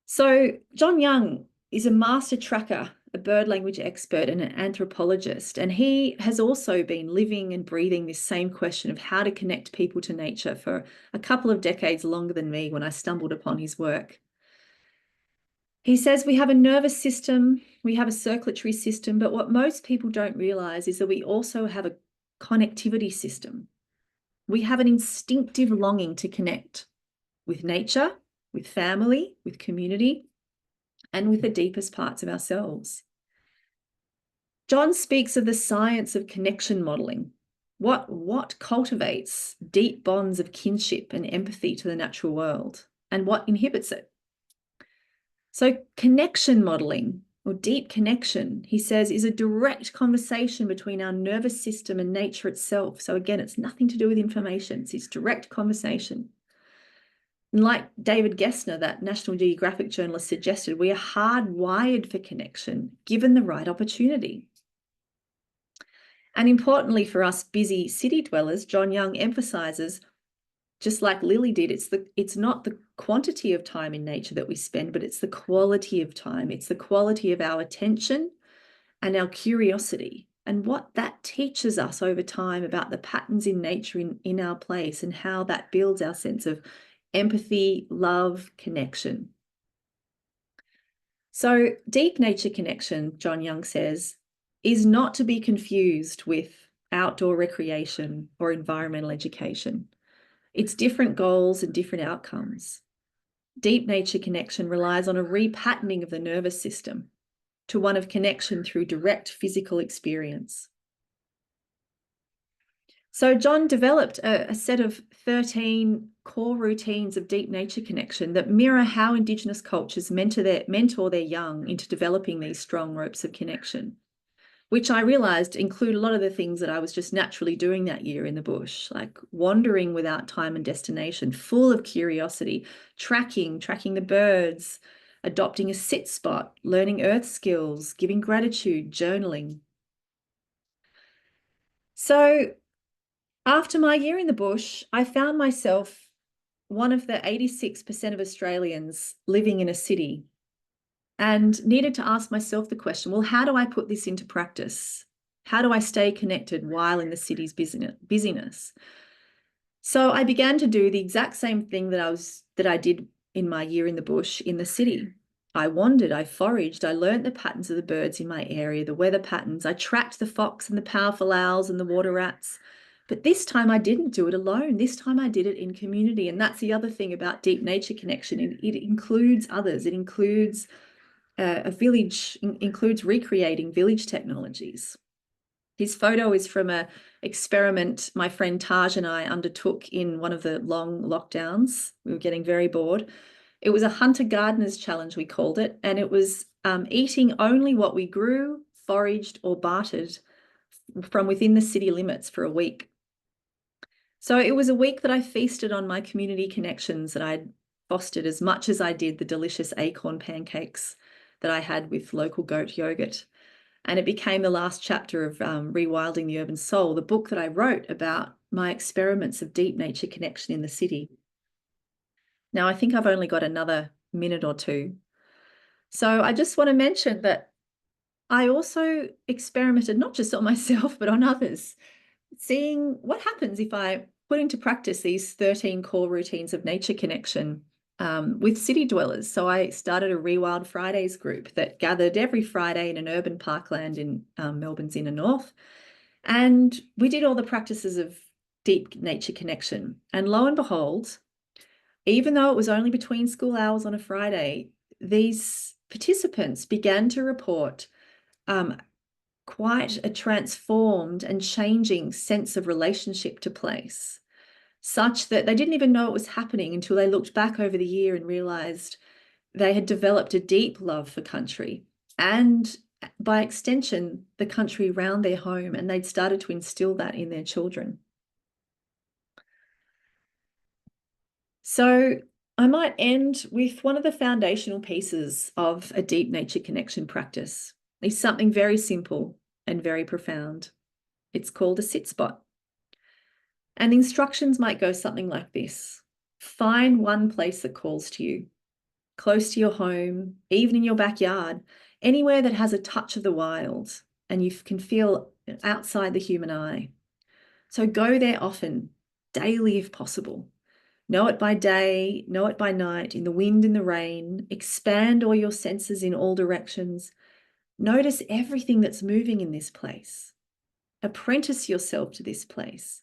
So John Young is a master tracker, a bird language expert and an anthropologist, and he has also been living and breathing this same question of how to connect people to nature for a couple of decades longer than me when I stumbled upon his work. He says we have a nervous system, we have a circulatory system, but what most people don't realize is that we also have a connectivity system. We have an instinctive longing to connect with nature, with family, with community, and with the deepest parts of ourselves. John speaks of the science of connection modeling. What cultivates deep bonds of kinship and empathy to the natural world, and what inhibits it? So connection modeling, or deep connection, he says, is a direct conversation between our nervous system and nature itself. So again, it's nothing to do with information. It's direct conversation. And like David Gessner, that National Geographic journalist, suggested, we are hardwired for connection given the right opportunity. And importantly for us busy city dwellers, John Young emphasises, just like Lily did, it's not the quantity of time in nature that we spend, but it's the quality of time. It's the quality of our attention and our curiosity and what that teaches us over time about the patterns in nature in our place, and how that builds our sense of empathy, love, connection. So deep nature connection, John Young says, is not to be confused with outdoor recreation or environmental education. It's different goals and different outcomes. Deep nature connection relies on a repatterning of the nervous system to one of connection through direct physical experience. So John developed a set of 13 core routines of deep nature connection that mirror how Indigenous cultures mentor their young into developing these strong ropes of connection, which I realised include a lot of the things that I was just naturally doing that year in the bush, like wandering without time and destination, full of curiosity, tracking the birds, adopting a sit spot, learning earth skills, giving gratitude, journaling. So after my year in the bush, I found myself one of the 86% of Australians living in a city, and needed to ask myself the question, well, how do I put this into practice? How do I stay connected while in the city's busyness? So I began to do the exact same thing that I did in my year in the bush in the city. I wandered, I foraged, I learnt the patterns of the birds in my area, the weather patterns. I tracked the fox and the powerful owls and the water rats. But this time I didn't do it alone. This time I did it in community. And that's the other thing about deep nature connection. It includes others. It includes a village, includes recreating village technologies. His photo is from an experiment my friend Taj and I undertook in one of the long lockdowns. We were getting very bored. It was a hunter-gardeners challenge, we called it, and it was eating only what we grew, foraged, or bartered from within the city limits for a week. So it was a week that I feasted on my community connections that I'd fostered as much as I did the delicious acorn pancakes that I had with local goat yogurt. And it became the last chapter of Rewilding the Urban Soul, the book that I wrote about my experiments of deep nature connection in the city. Now, I think I've only got another minute or two. So I just want to mention that I also experimented not just on myself, but on others, seeing what happens if I put into practice these 13 core routines of nature connection with city dwellers. So I started a Rewild Fridays group that gathered every Friday in an urban parkland in Melbourne's inner north. And we did all the practices of deep nature connection. And lo and behold, even though it was only between school hours on a Friday, these participants began to report quite a transformed and changing sense of relationship to place, such that they didn't even know it was happening until they looked back over the year and realised they had developed a deep love for country and, by extension, the country around their home, and they'd started to instill that in their children. So I might end with one of the foundational pieces of a deep nature connection practice. It's something very simple and very profound. It's called a sit spot. And the instructions might go something like this. Find one place that calls to you, close to your home, even in your backyard, anywhere that has a touch of the wild and you can feel outside the human eye. So go there often, daily if possible. Know it by day, know it by night, in the wind, in the rain. Expand all your senses in all directions. Notice everything that's moving in this place. Apprentice yourself to this place.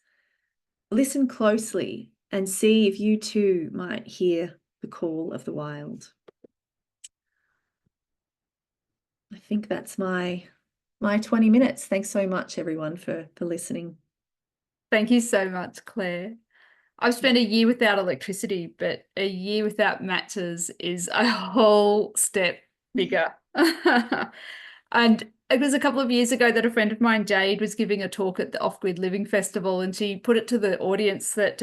Listen closely and see if you too might hear the call of the wild. I think that's my 20 minutes. Thanks so much, everyone, for listening. Thank you so much, Claire. I've spent a year without electricity, but a year without matches is a whole step bigger. And it was a couple of years ago that a friend of mine, Jade, was giving a talk at the Off-Grid Living Festival, and she put it to the audience that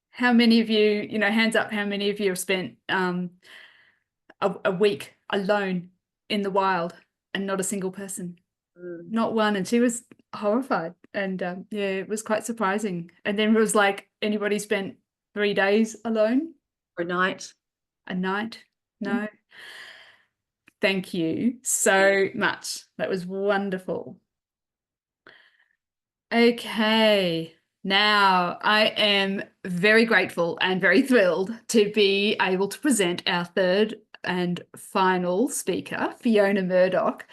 how many of you, hands up, how many of you have spent a week alone in the wild, and not a single person, not one. And she was horrified. And yeah, it was quite surprising. And then it was like, anybody spent 3 days alone? Or a night? A night? No. Thank you so much. That was wonderful. Okay, now I am very grateful and very thrilled to be able to present our third and final speaker, Fiona Murdoch.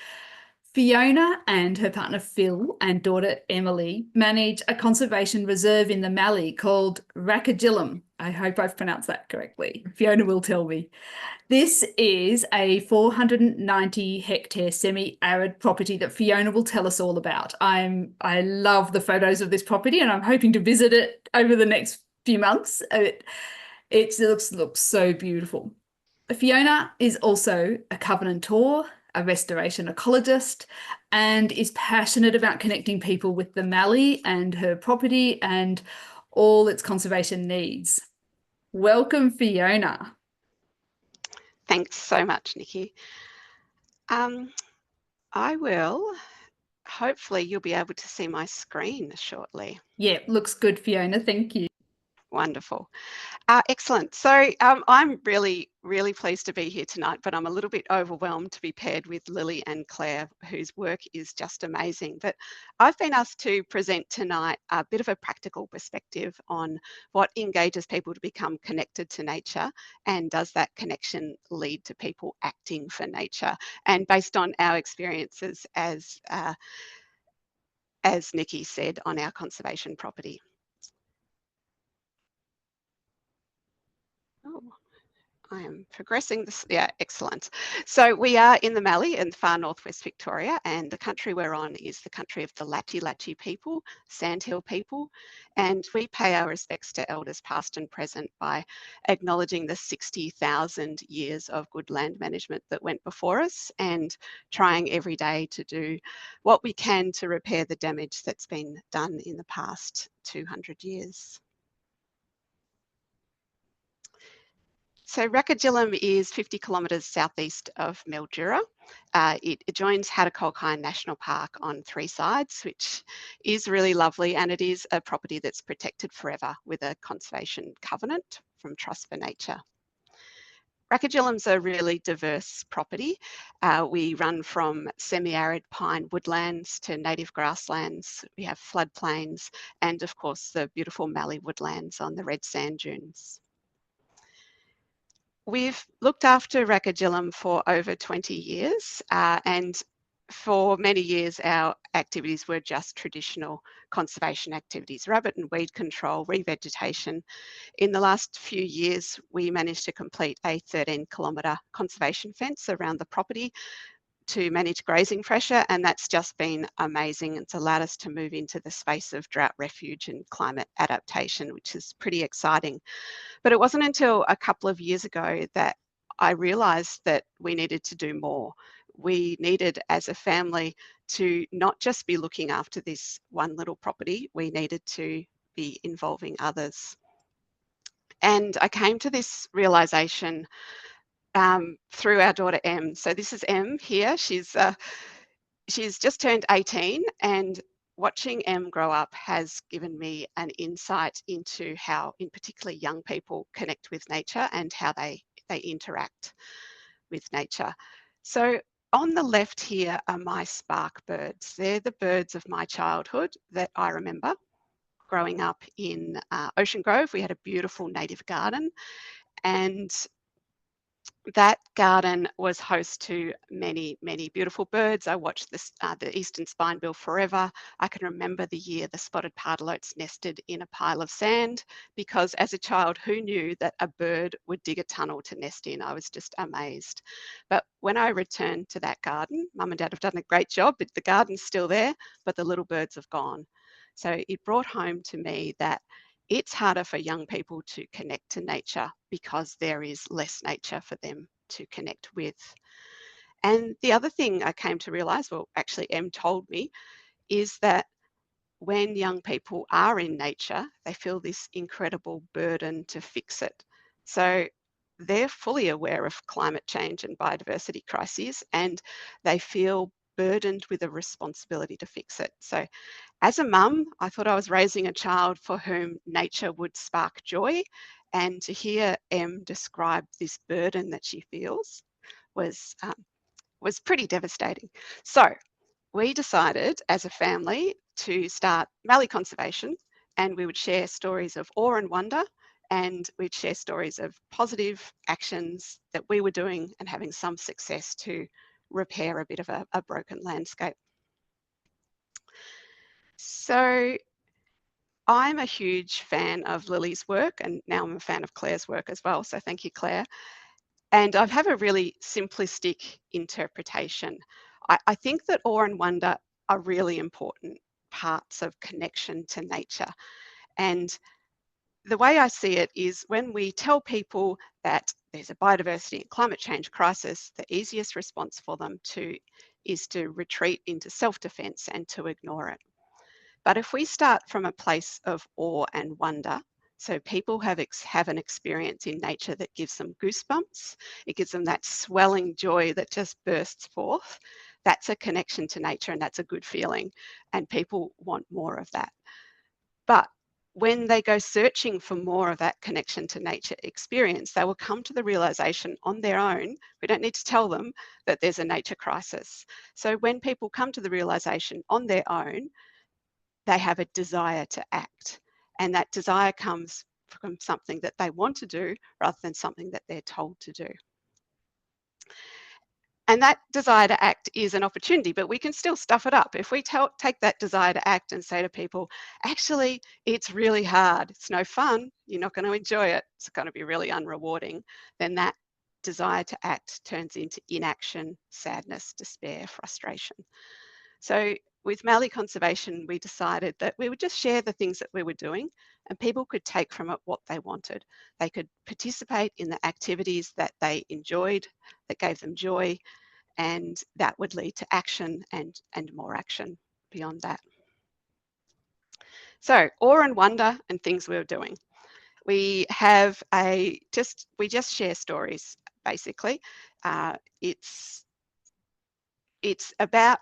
Fiona and her partner Phil and daughter Emily manage a conservation reserve in the Mallee called Rakajilum. I hope I've pronounced that correctly. Fiona will tell me. This is a 490 hectare semi-arid property that Fiona will tell us all about. I love the photos of this property and I'm hoping to visit it over the next few months. It looks so beautiful. Fiona is also a covenantor, a restoration ecologist, and is passionate about connecting people with the Mallee and her property and all its conservation needs. Welcome, Fiona. Thanks so much, Nikki. I will. Hopefully you'll be able to see my screen shortly. Yeah, looks good, Fiona. Thank you. Wonderful. Excellent. So I'm really, really pleased to be here tonight, but I'm a little bit overwhelmed to be paired with Lily and Claire, whose work is just amazing. But I've been asked to present tonight a bit of a practical perspective on what engages people to become connected to nature, and does that connection lead to people acting for nature? And based on our experiences, as Nikki said, on our conservation property. Oh, I am progressing this. Yeah, excellent. So we are in the Mallee in far northwest Victoria, and the country we're on is the country of the Latchi people, Sandhill people, and we pay our respects to elders past and present by acknowledging the 60,000 years of good land management that went before us, and trying every day to do what we can to repair the damage that's been done in the past 200 years. So Rakajilum is 50 kilometres southeast of Mildura. It joins Hattakolkai National Park on 3 sides, which is really lovely, and it is a property that's protected forever with a conservation covenant from Trust for Nature. Rakajilum's a really diverse property. We run from semi-arid pine woodlands to native grasslands. We have floodplains and, of course, the beautiful Mallee woodlands on the red sand dunes. We've looked after Rakajilum for over 20 years, and for many years our activities were just traditional conservation activities, rabbit and weed control, revegetation. In the last few years we managed to complete a 13-kilometre conservation fence around the property to manage grazing pressure, and that's just been amazing. It's allowed us to move into the space of drought refuge and climate adaptation, which is pretty exciting. But it wasn't until a couple of years ago that I realised that we needed to do more. We needed, as a family, to not just be looking after this one little property, we needed to be involving others. And I came to this realisation through our daughter Em. So this is Em here. She's just turned 18, and watching Em grow up has given me an insight into how, in particular, young people connect with nature and how they interact with nature. So on the left here are my spark birds. They're the birds of my childhood that I remember growing up in Ocean Grove. We had a beautiful native garden, and that garden was host to many, many beautiful birds. I watched the eastern spinebill forever. I can remember the year the spotted pardalotes nested in a pile of sand, because as a child, who knew that a bird would dig a tunnel to nest in? I was just amazed. But when I returned to that garden, Mum and Dad have done a great job, but the garden's still there, but the little birds have gone. So it brought home to me that it's harder for young people to connect to nature because there is less nature for them to connect with. And the other thing I came to realise, well, actually Em told me, is that when young people are in nature, they feel this incredible burden to fix it. So they're fully aware of climate change and biodiversity crises, and they feel burdened with a responsibility to fix it. So as a mum, I thought I was raising a child for whom nature would spark joy, and to hear Em describe this burden that she feels was pretty devastating. So we decided as a family to start Mallee Conservation, and we would share stories of awe and wonder, and we'd share stories of positive actions that we were doing and having some success to repair a bit of a broken landscape. So I'm a huge fan of Lily's work, and now I'm a fan of Claire's work as well, so thank you, Claire. And I have a really simplistic interpretation. I think that awe and wonder are really important parts of connection to nature. And the way I see it is when we tell people that there's a biodiversity and climate change crisis, the easiest response for them is to retreat into self-defense and to ignore it. But if we start from a place of awe and wonder, so people have an experience in nature that gives them goosebumps, it gives them that swelling joy that just bursts forth, that's a connection to nature, and that's a good feeling, and people want more of that. But when they go searching for more of that connection to nature experience, they will come to the realization on their own, we don't need to tell them that there's a nature crisis. So when people come to the realization on their own, they have a desire to act. And that desire comes from something that they want to do rather than something that they're told to do. And that desire to act is an opportunity, but we can still stuff it up. If we take that desire to act and say to people, actually, it's really hard, it's no fun, you're not going to enjoy it, it's going to be really unrewarding, then that desire to act turns into inaction, sadness, despair, frustration. So with Mallee Conservation, we decided that we would just share the things that we were doing, and people could take from it what they wanted. They could participate in the activities that they enjoyed, that gave them joy, and that would lead to action and more action beyond that. So awe and wonder and things we were doing. We have we just share stories, basically. It's about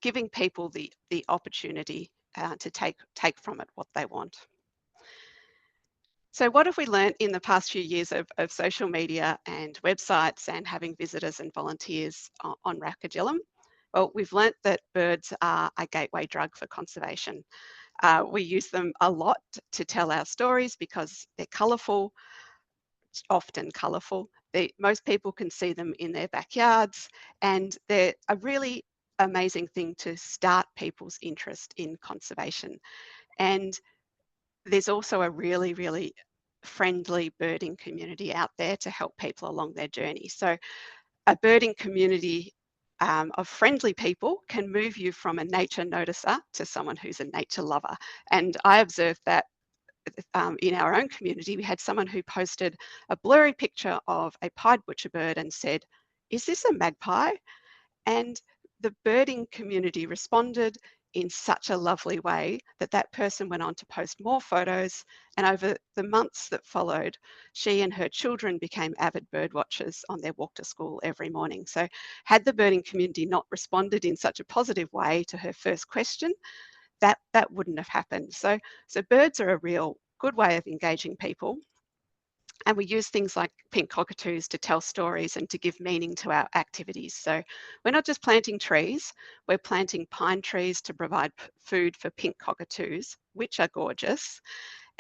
giving people the opportunity to take from it what they want. So what have we learned in the past few years of social media and websites and having visitors and volunteers on Rakajilum? Well, we've learnt that birds are a gateway drug for conservation. We use them a lot to tell our stories because they're colourful, often colourful. Most people can see them in their backyards, and they're a really amazing thing to start people's interest in conservation. And there's also a really, really friendly birding community out there to help people along their journey. So a birding community of friendly people can move you from a nature noticer to someone who's a nature lover. And I observed that in our own community, we had someone who posted a blurry picture of a pied butcherbird and said, "Is this a magpie?" And the birding community responded in such a lovely way that that person went on to post more photos. And over the months that followed, she and her children became avid bird watchers on their walk to school every morning. So had the birding community not responded in such a positive way to her first question, that wouldn't have happened. So birds are a real good way of engaging people. And we use things like pink cockatoos to tell stories and to give meaning to our activities. So we're not just planting trees, we're planting pine trees to provide food for pink cockatoos, which are gorgeous.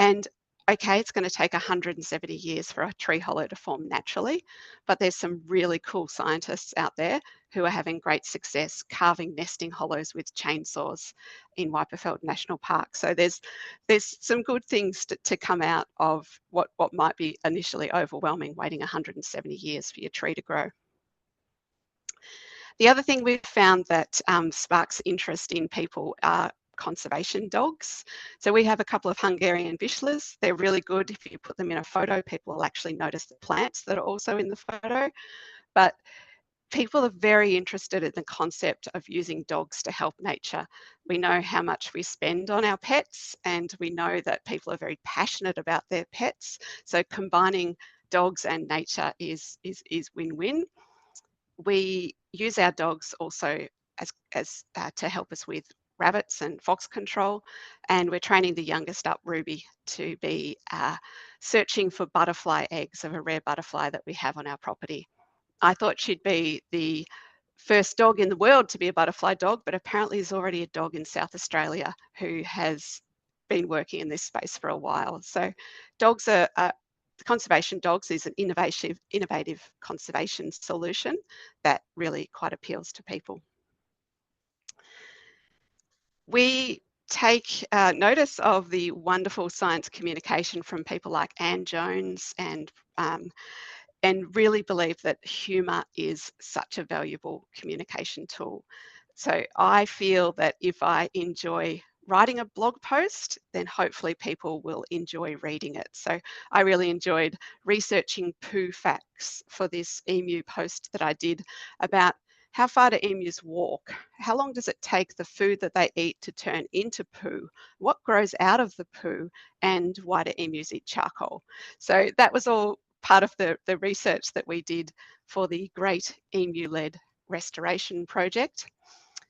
And okay, it's going to take 170 years for a tree hollow to form naturally, but there's some really cool scientists out there who are having great success carving nesting hollows with chainsaws in Wyperfeld National Park. So there's some good things to come out of what might be initially overwhelming, waiting 170 years for your tree to grow. The other thing we've found that sparks interest in people are conservation dogs. So we have a couple of Hungarian Bischlers. They're really good. If you put them in a photo, people will actually notice the plants that are also in the photo. But people are very interested in the concept of using dogs to help nature. We know how much we spend on our pets, and we know that people are very passionate about their pets. So combining dogs and nature is win-win. We use our dogs also as to help us with rabbits and fox control, and we're training the youngest up, Ruby, to be searching for butterfly eggs of a rare butterfly that we have on our property. I thought she'd be the first dog in the world to be a butterfly dog, but apparently there's already a dog in South Australia who has been working in this space for a while. So dogs are, conservation dogs is an innovative conservation solution that really quite appeals to people. We take notice of the wonderful science communication from people like Anne Jones and really believe that humour is such a valuable communication tool. So I feel that if I enjoy writing a blog post, then hopefully people will enjoy reading it. So I really enjoyed researching poo facts for this emu post that I did about how far do emus walk? How long does it take the food that they eat to turn into poo? What grows out of the poo? And why do emus eat charcoal? So that was all part of the research that we did for the Great Emu-led Restoration Project.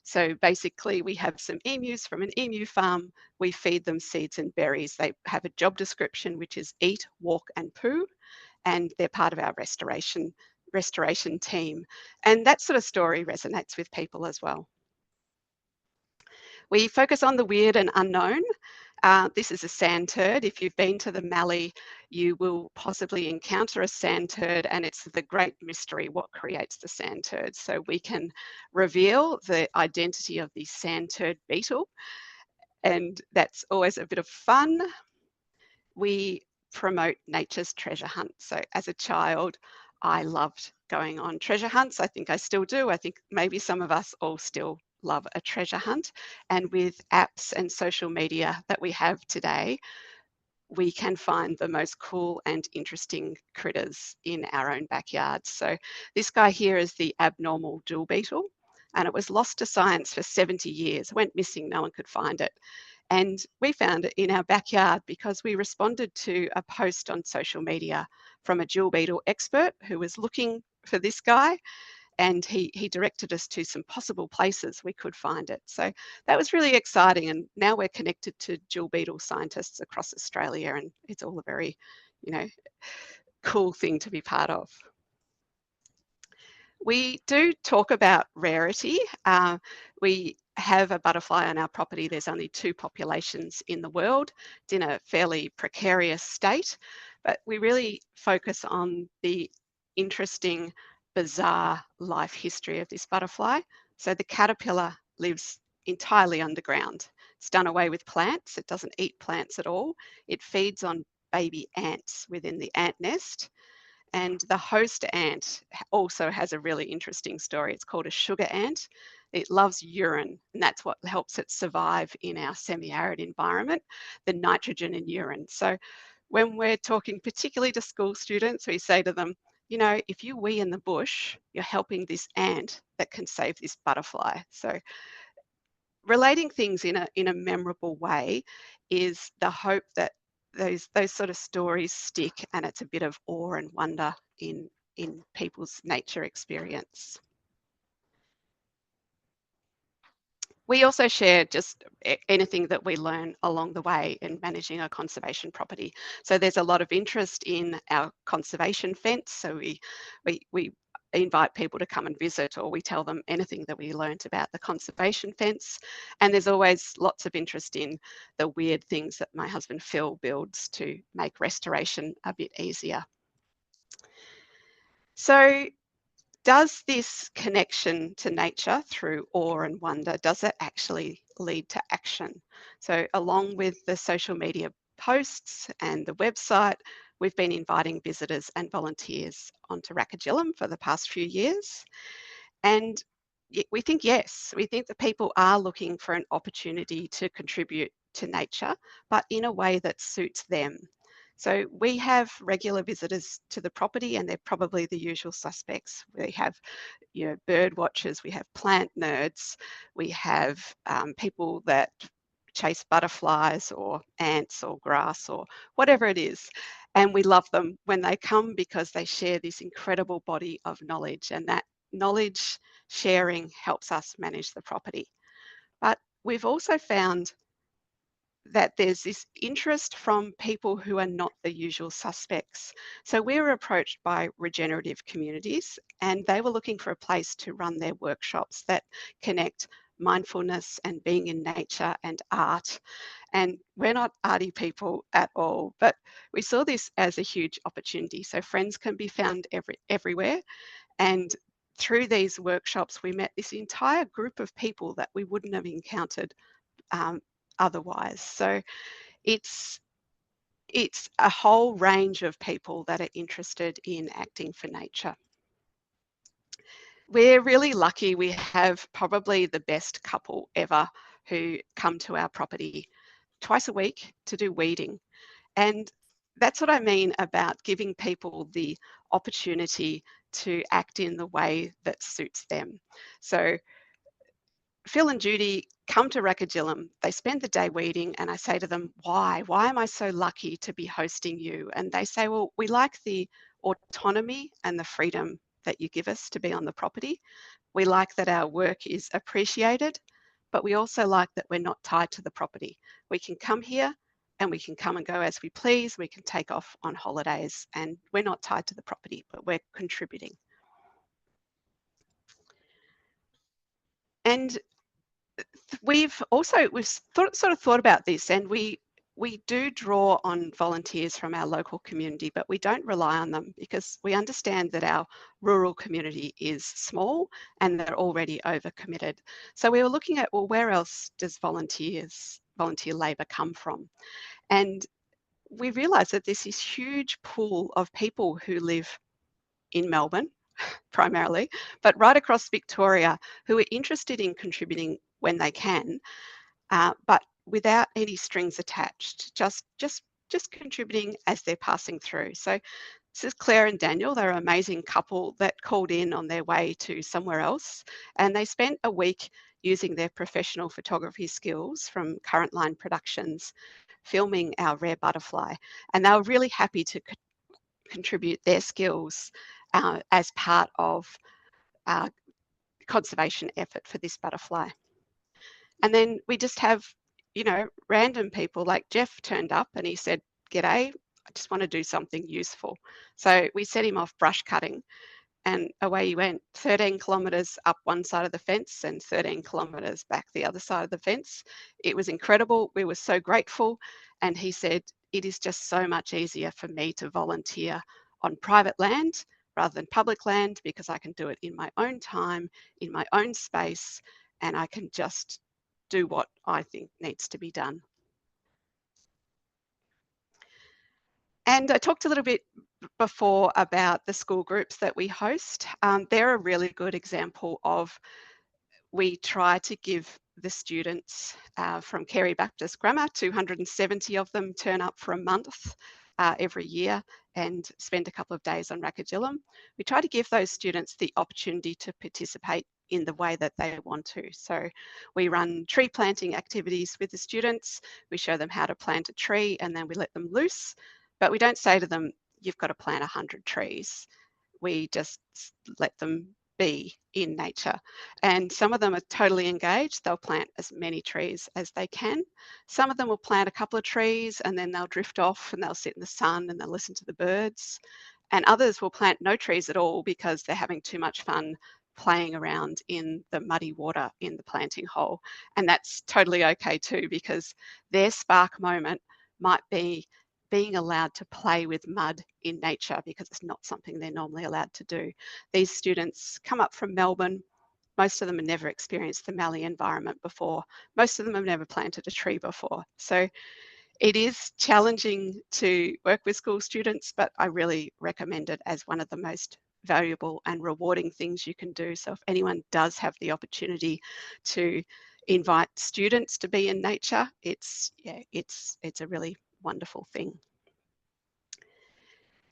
So basically we have some emus from an emu farm, we feed them seeds and berries. They have a job description which is eat, walk and poo, and they're part of our restoration team. And that sort of story resonates with people as well. We focus on the weird and unknown. This is a sand turd. If you've been to the Mallee, you will possibly encounter a sand turd, and it's the great mystery what creates the sand turd. So we can reveal the identity of the sand turd beetle, and that's always a bit of fun. We promote nature's treasure hunt. So as a child, I loved going on treasure hunts. I think I still do. I think maybe some of us all still love a treasure hunt. And with apps and social media that we have today, we can find the most cool and interesting critters in our own backyards. So this guy here is the abnormal jewel beetle, and it was lost to science for 70 years. It went missing, no one could find it. And we found it in our backyard because we responded to a post on social media from a jewel beetle expert who was looking for this guy, and he directed us to some possible places we could find it. So that was really exciting, and now we're connected to jewel beetle scientists across Australia, and it's all a very, cool thing to be part of. We do talk about rarity. We have a butterfly on our property. There's only 2 populations in the world. It's in a fairly precarious state, but we really focus on the interesting, bizarre life history of this butterfly. So the caterpillar lives entirely underground. It's done away with plants. It doesn't eat plants at all. It feeds on baby ants within the ant nest. And the host ant also has a really interesting story. It's called a sugar ant. It loves urine, and that's what helps it survive in our semi-arid environment, the nitrogen in urine. So when we're talking particularly to school students, we say to them, if you wee in the bush, you're helping this ant that can save this butterfly. So relating things in a memorable way is the hope that those sort of stories stick, and it's a bit of awe and wonder in people's nature experience. We also share just anything that we learn along the way in managing a conservation property. So there's a lot of interest in our conservation fence. So we invite people to come and visit, or we tell them anything that we learnt about the conservation fence. And there's always lots of interest in the weird things that my husband Phil builds to make restoration a bit easier. So does this connection to nature through awe and wonder, does it actually lead to action? So along with the social media posts and the website, we've been inviting visitors and volunteers onto Rakajilum for the past few years. And we think, yes, we think that people are looking for an opportunity to contribute to nature, but in a way that suits them. So we have regular visitors to the property, and they're probably the usual suspects. We have, bird watchers, we have plant nerds, we have people that chase butterflies or ants or grass or whatever it is. And we love them when they come because they share this incredible body of knowledge, and that knowledge sharing helps us manage the property. But we've also found that there's this interest from people who are not the usual suspects. So we were approached by regenerative communities, and they were looking for a place to run their workshops that connect mindfulness and being in nature and art. And we're not arty people at all, but we saw this as a huge opportunity. So friends can be found everywhere. And through these workshops, we met this entire group of people that we wouldn't have encountered otherwise. So it's a whole range of people that are interested in acting for nature. We're really lucky. We have probably the best couple ever who come to our property twice a week to do weeding. And that's what I mean about giving people the opportunity to act in the way that suits them. So Phil and Judy come to Rakajilum, they spend the day weeding, and I say to them, why? Why am I so lucky to be hosting you? And they say, well, we like the autonomy and the freedom that you give us to be on the property. We like that our work is appreciated, but we also like that we're not tied to the property. We can come here and we can come and go as we please. We can take off on holidays, and we're not tied to the property, but we're contributing. And we've thought about this, and we do draw on volunteers from our local community, but we don't rely on them because we understand that our rural community is small and they're already overcommitted. So we were looking at, well, where else does volunteer labour come from? And we realised that there's this huge pool of people who live in Melbourne primarily, but right across Victoria, who are interested in contributing when they can, but without any strings attached, just contributing as they're passing through. So this is Claire and Daniel. They're an amazing couple that called in on their way to somewhere else, and they spent a week using their professional photography skills from Current Line Productions, filming our rare butterfly. And they were really happy to contribute their skills as part of our conservation effort for this butterfly. And then we just have, random people, like Jeff turned up and he said, "G'day, I just want to do something useful." So we set him off brush cutting, and away he went, 13 kilometres up one side of the fence and 13 kilometres back the other side of the fence. It was incredible. We were so grateful. And he said, "It is just so much easier for me to volunteer on private land rather than public land, because I can do it in my own time, in my own space, and I can just do what I think needs to be done." And I talked a little bit before about the school groups that we host. They're a really good example of, we try to give the students from Carey Baptist Grammar, 270 of them turn up for a month every year and spend a couple of days on Rakajilum. We try to give those students the opportunity to participate in the way that they want to. So we run tree planting activities with the students. We show them how to plant a tree, and then we let them loose. But we don't say to them, "You've got to plant 100 trees." We just let them be in nature. And some of them are totally engaged. They'll plant as many trees as they can. Some of them will plant a couple of trees and then they'll drift off and they'll sit in the sun and they'll listen to the birds. And others will plant no trees at all because they're having too much fun playing around in the muddy water in the planting hole. And that's totally okay too, because their spark moment might be being allowed to play with mud in nature, because it's not something they're normally allowed to do. These students come up from Melbourne. Most of them have never experienced the Mallee environment before. Most of them have never planted a tree before. So it is challenging to work with school students, but I really recommend it as one of the most valuable and rewarding things you can do. So if anyone does have the opportunity to invite students to be in nature, it's a really wonderful thing.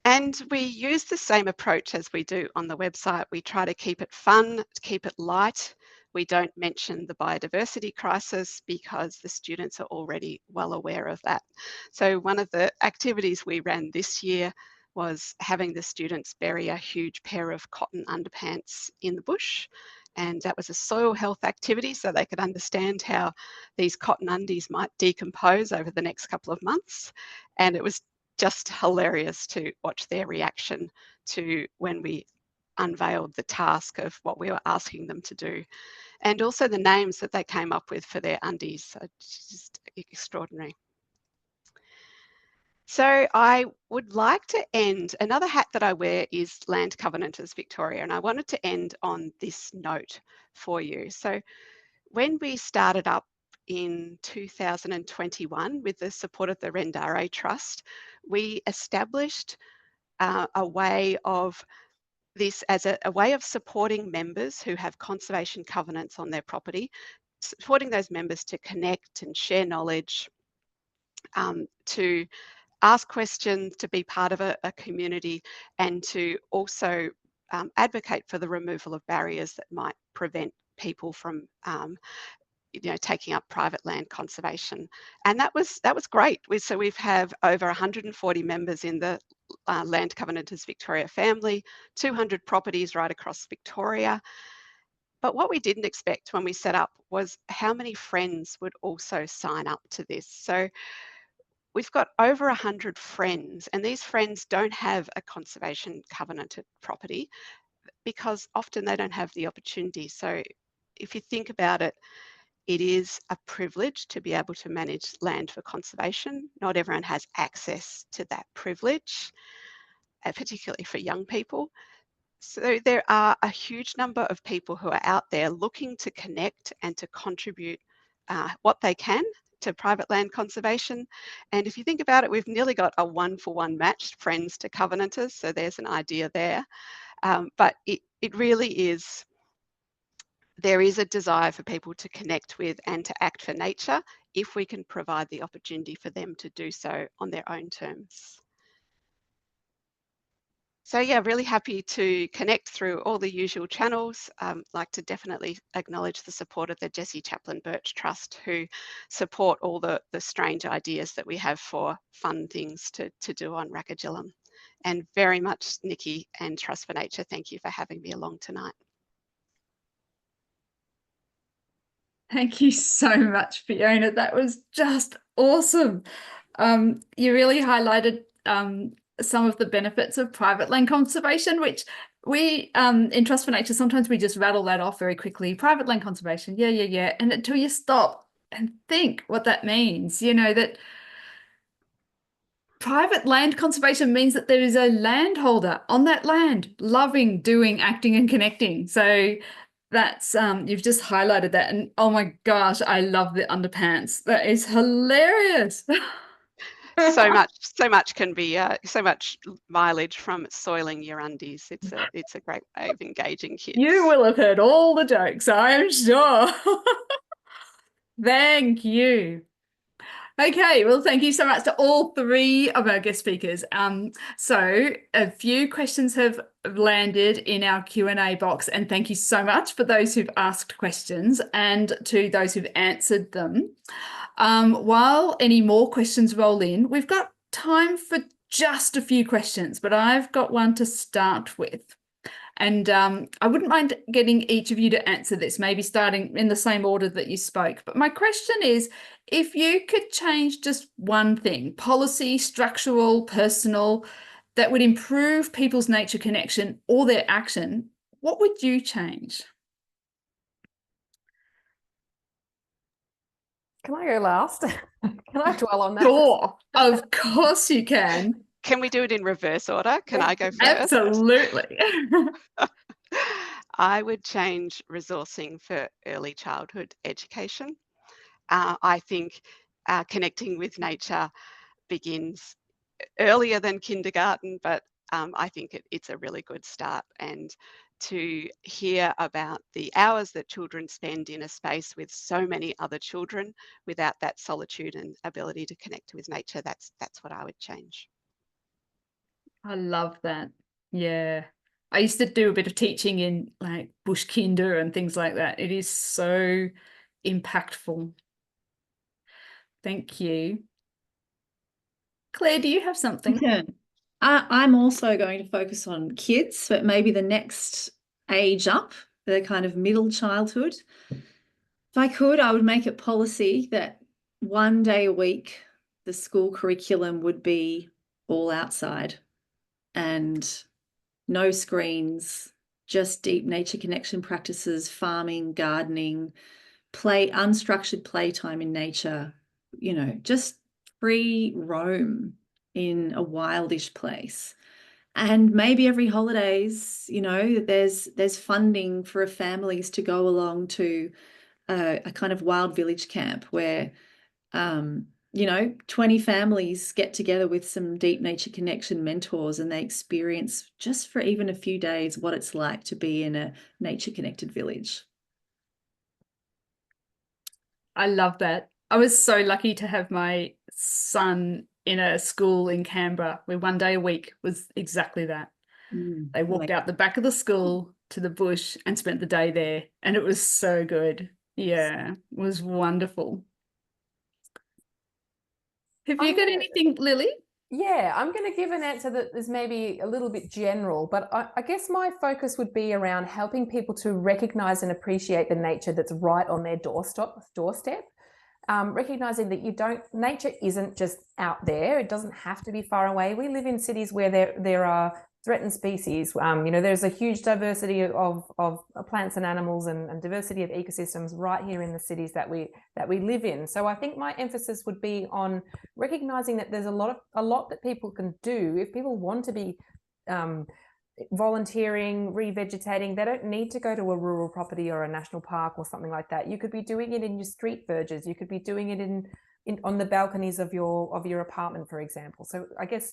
And we use the same approach as we do on the website. We try to keep it fun, keep it light. We don't mention the biodiversity crisis because the students are already well aware of that. So one of the activities we ran this year was having the students bury a huge pair of cotton underpants in the bush. And that was a soil health activity, so they could understand how these cotton undies might decompose over the next couple of months. And it was just hilarious to watch their reaction to when we unveiled the task of what we were asking them to do, and also the names that they came up with for their undies. So just extraordinary. So I would like to end, another hat that I wear is Land Covenanters Victoria, and I wanted to end on this note for you. So when we started up in 2021 with the support of the Rendare Trust, we established a way of this as a way of supporting members who have conservation covenants on their property, supporting those members to connect and share knowledge, to ask questions, to be part of a community, and to also advocate for the removal of barriers that might prevent people from taking up private land conservation. And that was great. So we have over 140 members in the Land Covenanters Victoria family, 200 properties right across Victoria. But what we didn't expect when we set up was how many friends would also sign up to this. So we've got over 100 friends, and these friends don't have a conservation covenanted property because often they don't have the opportunity. So if you think about it, it is a privilege to be able to manage land for conservation. Not everyone has access to that privilege, particularly for young people. So there are a huge number of people who are out there looking to connect and to contribute what they can to private land conservation. And if you think about it, we've nearly got a 1-for-1 match, friends to covenanters. So there's an idea there. But it really is, there is a desire for people to connect with and to act for nature if we can provide the opportunity for them to do so on their own terms. So yeah, really happy to connect through all the usual channels. Like to definitely acknowledge the support of the Jessie Chaplin Birch Trust, who support all the strange ideas that we have for fun things to do on Rakajilum. And very much Nikki and Trust for Nature, thank you for having me along tonight. Thank you so much, Fiona. That was just awesome. You really highlighted some of the benefits of private land conservation, which we in Trust for Nature, sometimes we just rattle that off very quickly. Private land conservation, yeah. And until you stop and think what that means, that private land conservation means that there is a landholder on that land, loving, doing, acting, and connecting. So that's you've just highlighted that, and oh my gosh, I love the underpants. That is hilarious. So much can be so much mileage from soiling your undies. It's a great way of engaging kids. You will have heard all the jokes, I am sure. Thank you. Okay, well, thank you so much to all three of our guest speakers. So a few questions have landed in our Q&A box, and thank you so much for those who've asked questions and to those who've answered them. While any more questions roll in, we've got time for just a few questions, but I've got one to start with. And I wouldn't mind getting each of you to answer this, maybe starting in the same order that you spoke. But my question is, if you could change just one thing, policy, structural, personal, that would improve people's nature connection or their action, what would you change? Can I go last? Can I dwell on that? Sure, of course you can. Can we do it in reverse order? Can I go first? Absolutely. I would change resourcing for early childhood education. I think connecting with nature begins earlier than kindergarten, but I think it's a really good start. And to hear about the hours that children spend in a space with so many other children without that solitude and ability to connect with nature, that's what I would change. I love that. Yeah. I used to do a bit of teaching in like bush kinder and things like that. It is so impactful. Thank you. Claire, do you have something? Okay. I'm also going to focus on kids, but maybe the next age up. the kind of middle childhood. If I could, I would make it policy that one day a week the school curriculum would be all outside and no screens, just deep nature connection practices, farming, gardening, unstructured playtime in nature, just free roam in a wildish place. And maybe every holidays, there's funding for families to go along to a kind of wild village camp where 20 families get together with some deep nature connection mentors, and they experience just for even a few days what it's like to be in a nature connected village. I love that. I was so lucky to have my son in a school in Canberra where one day a week was exactly that. They walked out the back of the school to the bush and spent the day there, and it was so good. Yeah, it was wonderful. Have you got anything, Lily? Yeah, I'm going to give an answer that is maybe a little bit general, but I guess my focus would be around helping people to recognise and appreciate the nature that's right on their doorstep. Recognizing that nature isn't just out there. It doesn't have to be far away. We live in cities where there are threatened species. There's a huge diversity of plants and animals and diversity of ecosystems right here in the cities that we live in. So I think my emphasis would be on recognizing that there's a lot that people can do if people want to be volunteering, revegetating. They don't need to go to a rural property or a national park or something like that. You could be doing it in your street verges. You could be doing it on the balconies of your apartment, for example. So I guess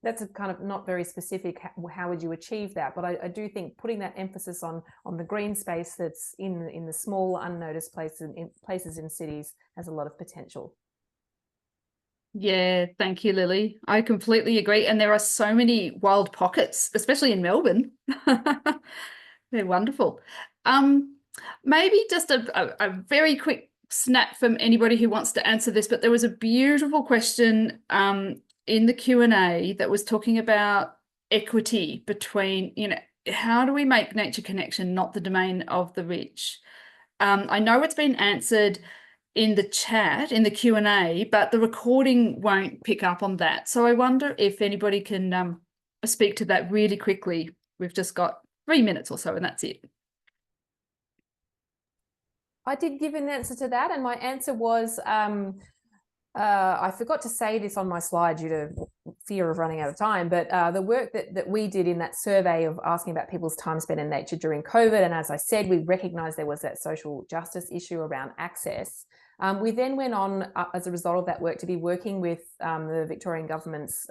that's a kind of not very specific. How would you achieve that? But I do think putting that emphasis on the green space that's in the small, unnoticed places in cities has a lot of potential. Yeah, thank you, Lily. I completely agree. And there are so many wild pockets, especially in Melbourne. They're wonderful. Maybe just a very quick snap from anybody who wants to answer this, but there was a beautiful question in the Q&A that was talking about equity between, how do we make nature connection not the domain of the rich? I know it's been answered in the chat, in the Q&A, but the recording won't pick up on that. So I wonder if anybody can speak to that really quickly. We've just got 3 minutes or so, and that's it. I did give an answer to that, and my answer was, I forgot to say this on my slide due to fear of running out of time, but the work that we did in that survey of asking about people's time spent in nature during COVID, and as I said, we recognised there was that social justice issue around access. We then went on, as a result of that work, to be working with the Victorian Government's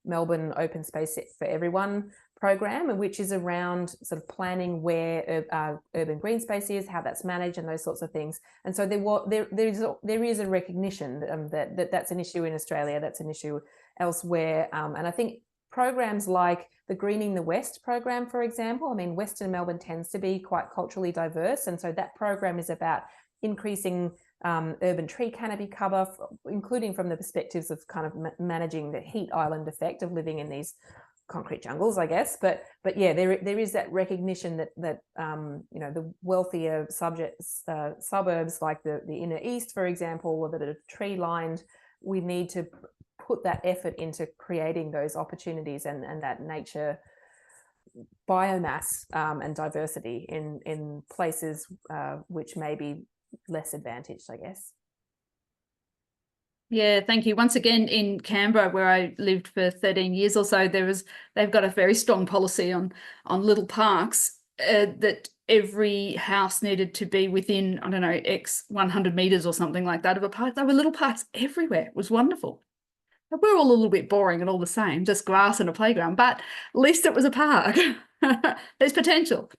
Melbourne Open Space for Everyone program, which is around sort of planning where urban green space is, how that's managed, and those sorts of things. And so there is a recognition that that's an issue in Australia, that's an issue elsewhere. And I think programs like the Greening the West program, for example, I mean, Western Melbourne tends to be quite culturally diverse, and so that program is about increasing urban tree canopy cover, including from the perspectives of kind of managing the heat island effect of living in these concrete jungles, I guess. But yeah, there is that recognition that the wealthier suburbs like the inner east, for example, that are tree lined, we need to put that effort into creating those opportunities and that nature biomass and diversity in places which may be less advantaged, I guess. Yeah, thank you. Once again, in Canberra, where I lived for 13 years or so, they've got a very strong policy on little parks that every house needed to be within, I don't know, X 100 metres or something like that of a park. There were little parks everywhere. It was wonderful. We're all a little bit boring and all the same, just grass and a playground, but at least it was a park. There's potential.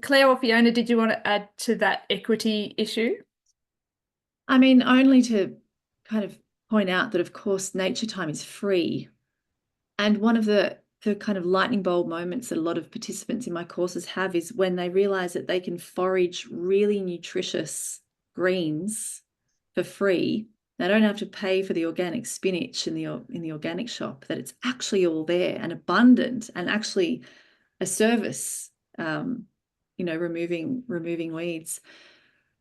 Claire or Fiona, did you want to add to that equity issue? I mean, only to kind of point out that, of course, nature time is free. And one of the kind of lightning bulb moments that a lot of participants in my courses have is when they realise that they can forage really nutritious greens for free. They don't have to pay for the organic spinach in the organic shop, that it's actually all there and abundant, and actually a service removing weeds.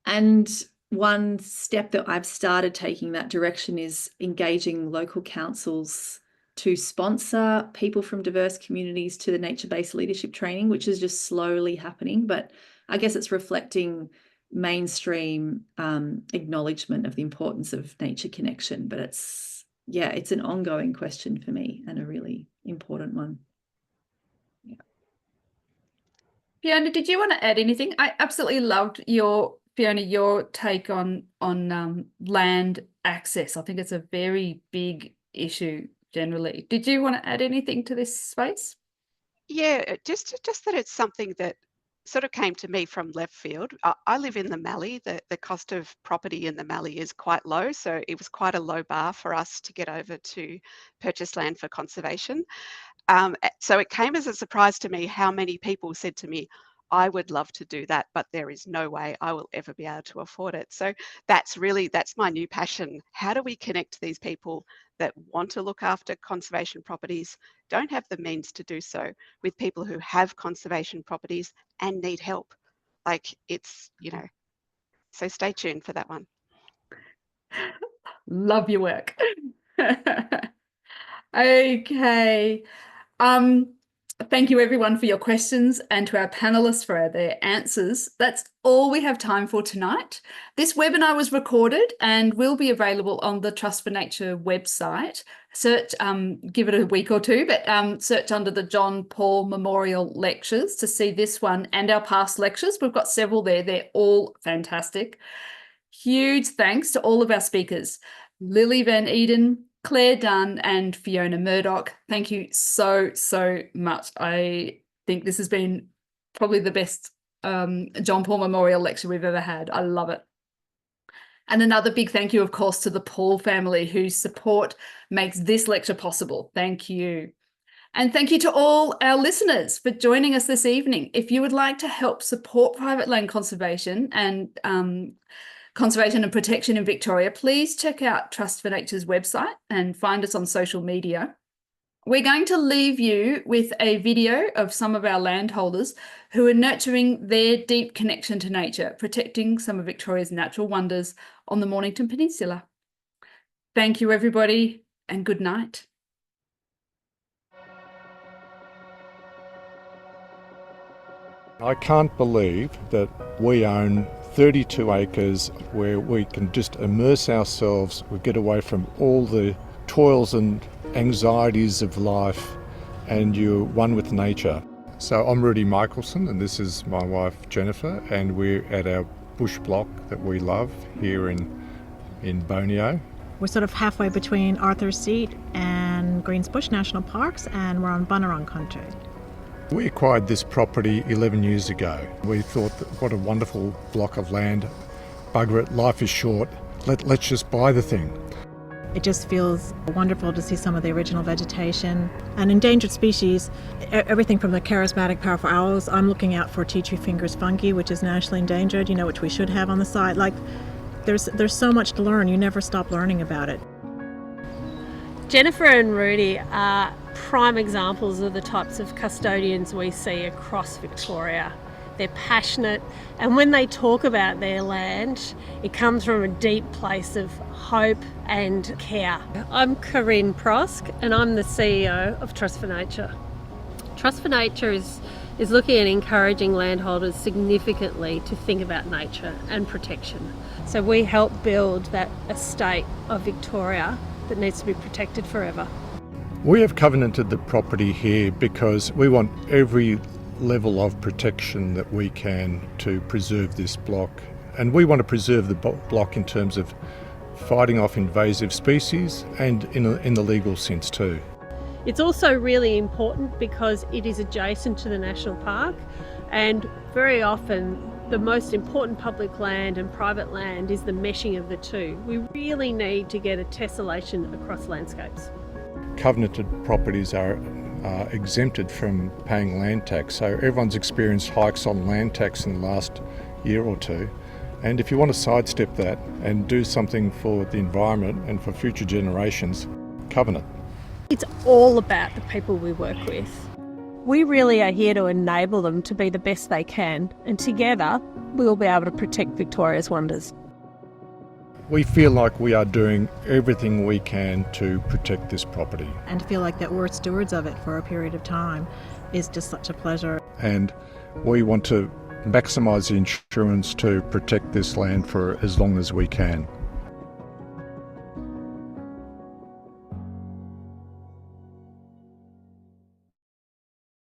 And one step that I've started taking that direction is engaging local councils to sponsor people from diverse communities to the nature-based leadership training, which is just slowly happening. But I guess it's reflecting mainstream acknowledgement of the importance of nature connection. But it's an ongoing question for me and a really important one. Yeah. Fiona, did you want to add anything? I absolutely loved your take on land access. I think it's a very big issue generally. Did you want to add anything to this space? Yeah, just that it's something that sort of came to me from left field. I live in the Mallee. The cost of property in the Mallee is quite low, so it was quite a low bar for us to get over to purchase land for conservation. So it came as a surprise to me how many people said to me, I would love to do that, but there is no way I will ever be able to afford it. So that's my new passion. How do we connect these people that want to look after conservation properties, don't have the means to do so, with people who have conservation properties and need help? Like, it's, so stay tuned for that one. Love your work. Okay. Thank you everyone for your questions, and to our panelists for their answers. That's all we have time for tonight. This webinar was recorded and will be available on the Trust for Nature website. Search, give it a week or two, but search under the John Paul Memorial Lectures to see this one and our past lectures. We've got several there. They're all fantastic. Huge thanks to all of our speakers, Lily Van Eeden, Claire Dunn and Fiona Murdoch. Thank you so much. I think this has been probably the best John Paul Memorial lecture we've ever had. I love it. And another big thank you, of course, to the Paul family, whose support makes this lecture possible. Thank you. And thank you to all our listeners for joining us this evening. If you would like to help support private land conservation and conservation and protection in Victoria, please check out Trust for Nature's website and find us on social media. We're going to leave you with a video of some of our landholders who are nurturing their deep connection to nature, protecting some of Victoria's natural wonders on the Mornington Peninsula. Thank you, everybody, and good night. I can't believe that we own 32 acres where we can just immerse ourselves, we get away from all the toils and anxieties of life, and you're one with nature. So I'm Rudy Michelson, and this is my wife Jennifer, and we're at our bush block that we love here in Borneo. We're sort of halfway between Arthur's Seat and Greens Bush National Parks, and we're on Bunurong country. We acquired this property 11 years ago. We thought, that what a wonderful block of land. Bugger it, life is short. Let's just buy the thing. It just feels wonderful to see some of the original vegetation and endangered species. Everything from the charismatic powerful owls. I'm looking out for tea tree fingers fungi, which is nationally endangered, which we should have on the site. Like, there's so much to learn. You never stop learning about it. Jennifer and Rudy are prime examples of the types of custodians we see across Victoria. They're passionate, and when they talk about their land, it comes from a deep place of hope and care. I'm Corinne Prosk, and I'm the CEO of Trust for Nature. Trust for Nature is looking at encouraging landholders significantly to think about nature and protection. So we help build that estate of Victoria that needs to be protected forever. We have covenanted the property here because we want every level of protection that we can to preserve this block. And we want to preserve the block in terms of fighting off invasive species and in the legal sense too. It's also really important because it is adjacent to the national park, and very often the most important public land and private land is the meshing of the two. We really need to get a tessellation across landscapes. Covenanted properties are exempted from paying land tax, so everyone's experienced hikes on land tax in the last year or two, and if you want to sidestep that and do something for the environment and for future generations, covenant. It's all about the people we work with. We really are here to enable them to be the best they can, and together we'll be able to protect Victoria's wonders. We feel like we are doing everything we can to protect this property. And to feel like that we're stewards of it for a period of time is just such a pleasure. And we want to maximise the insurance to protect this land for as long as we can.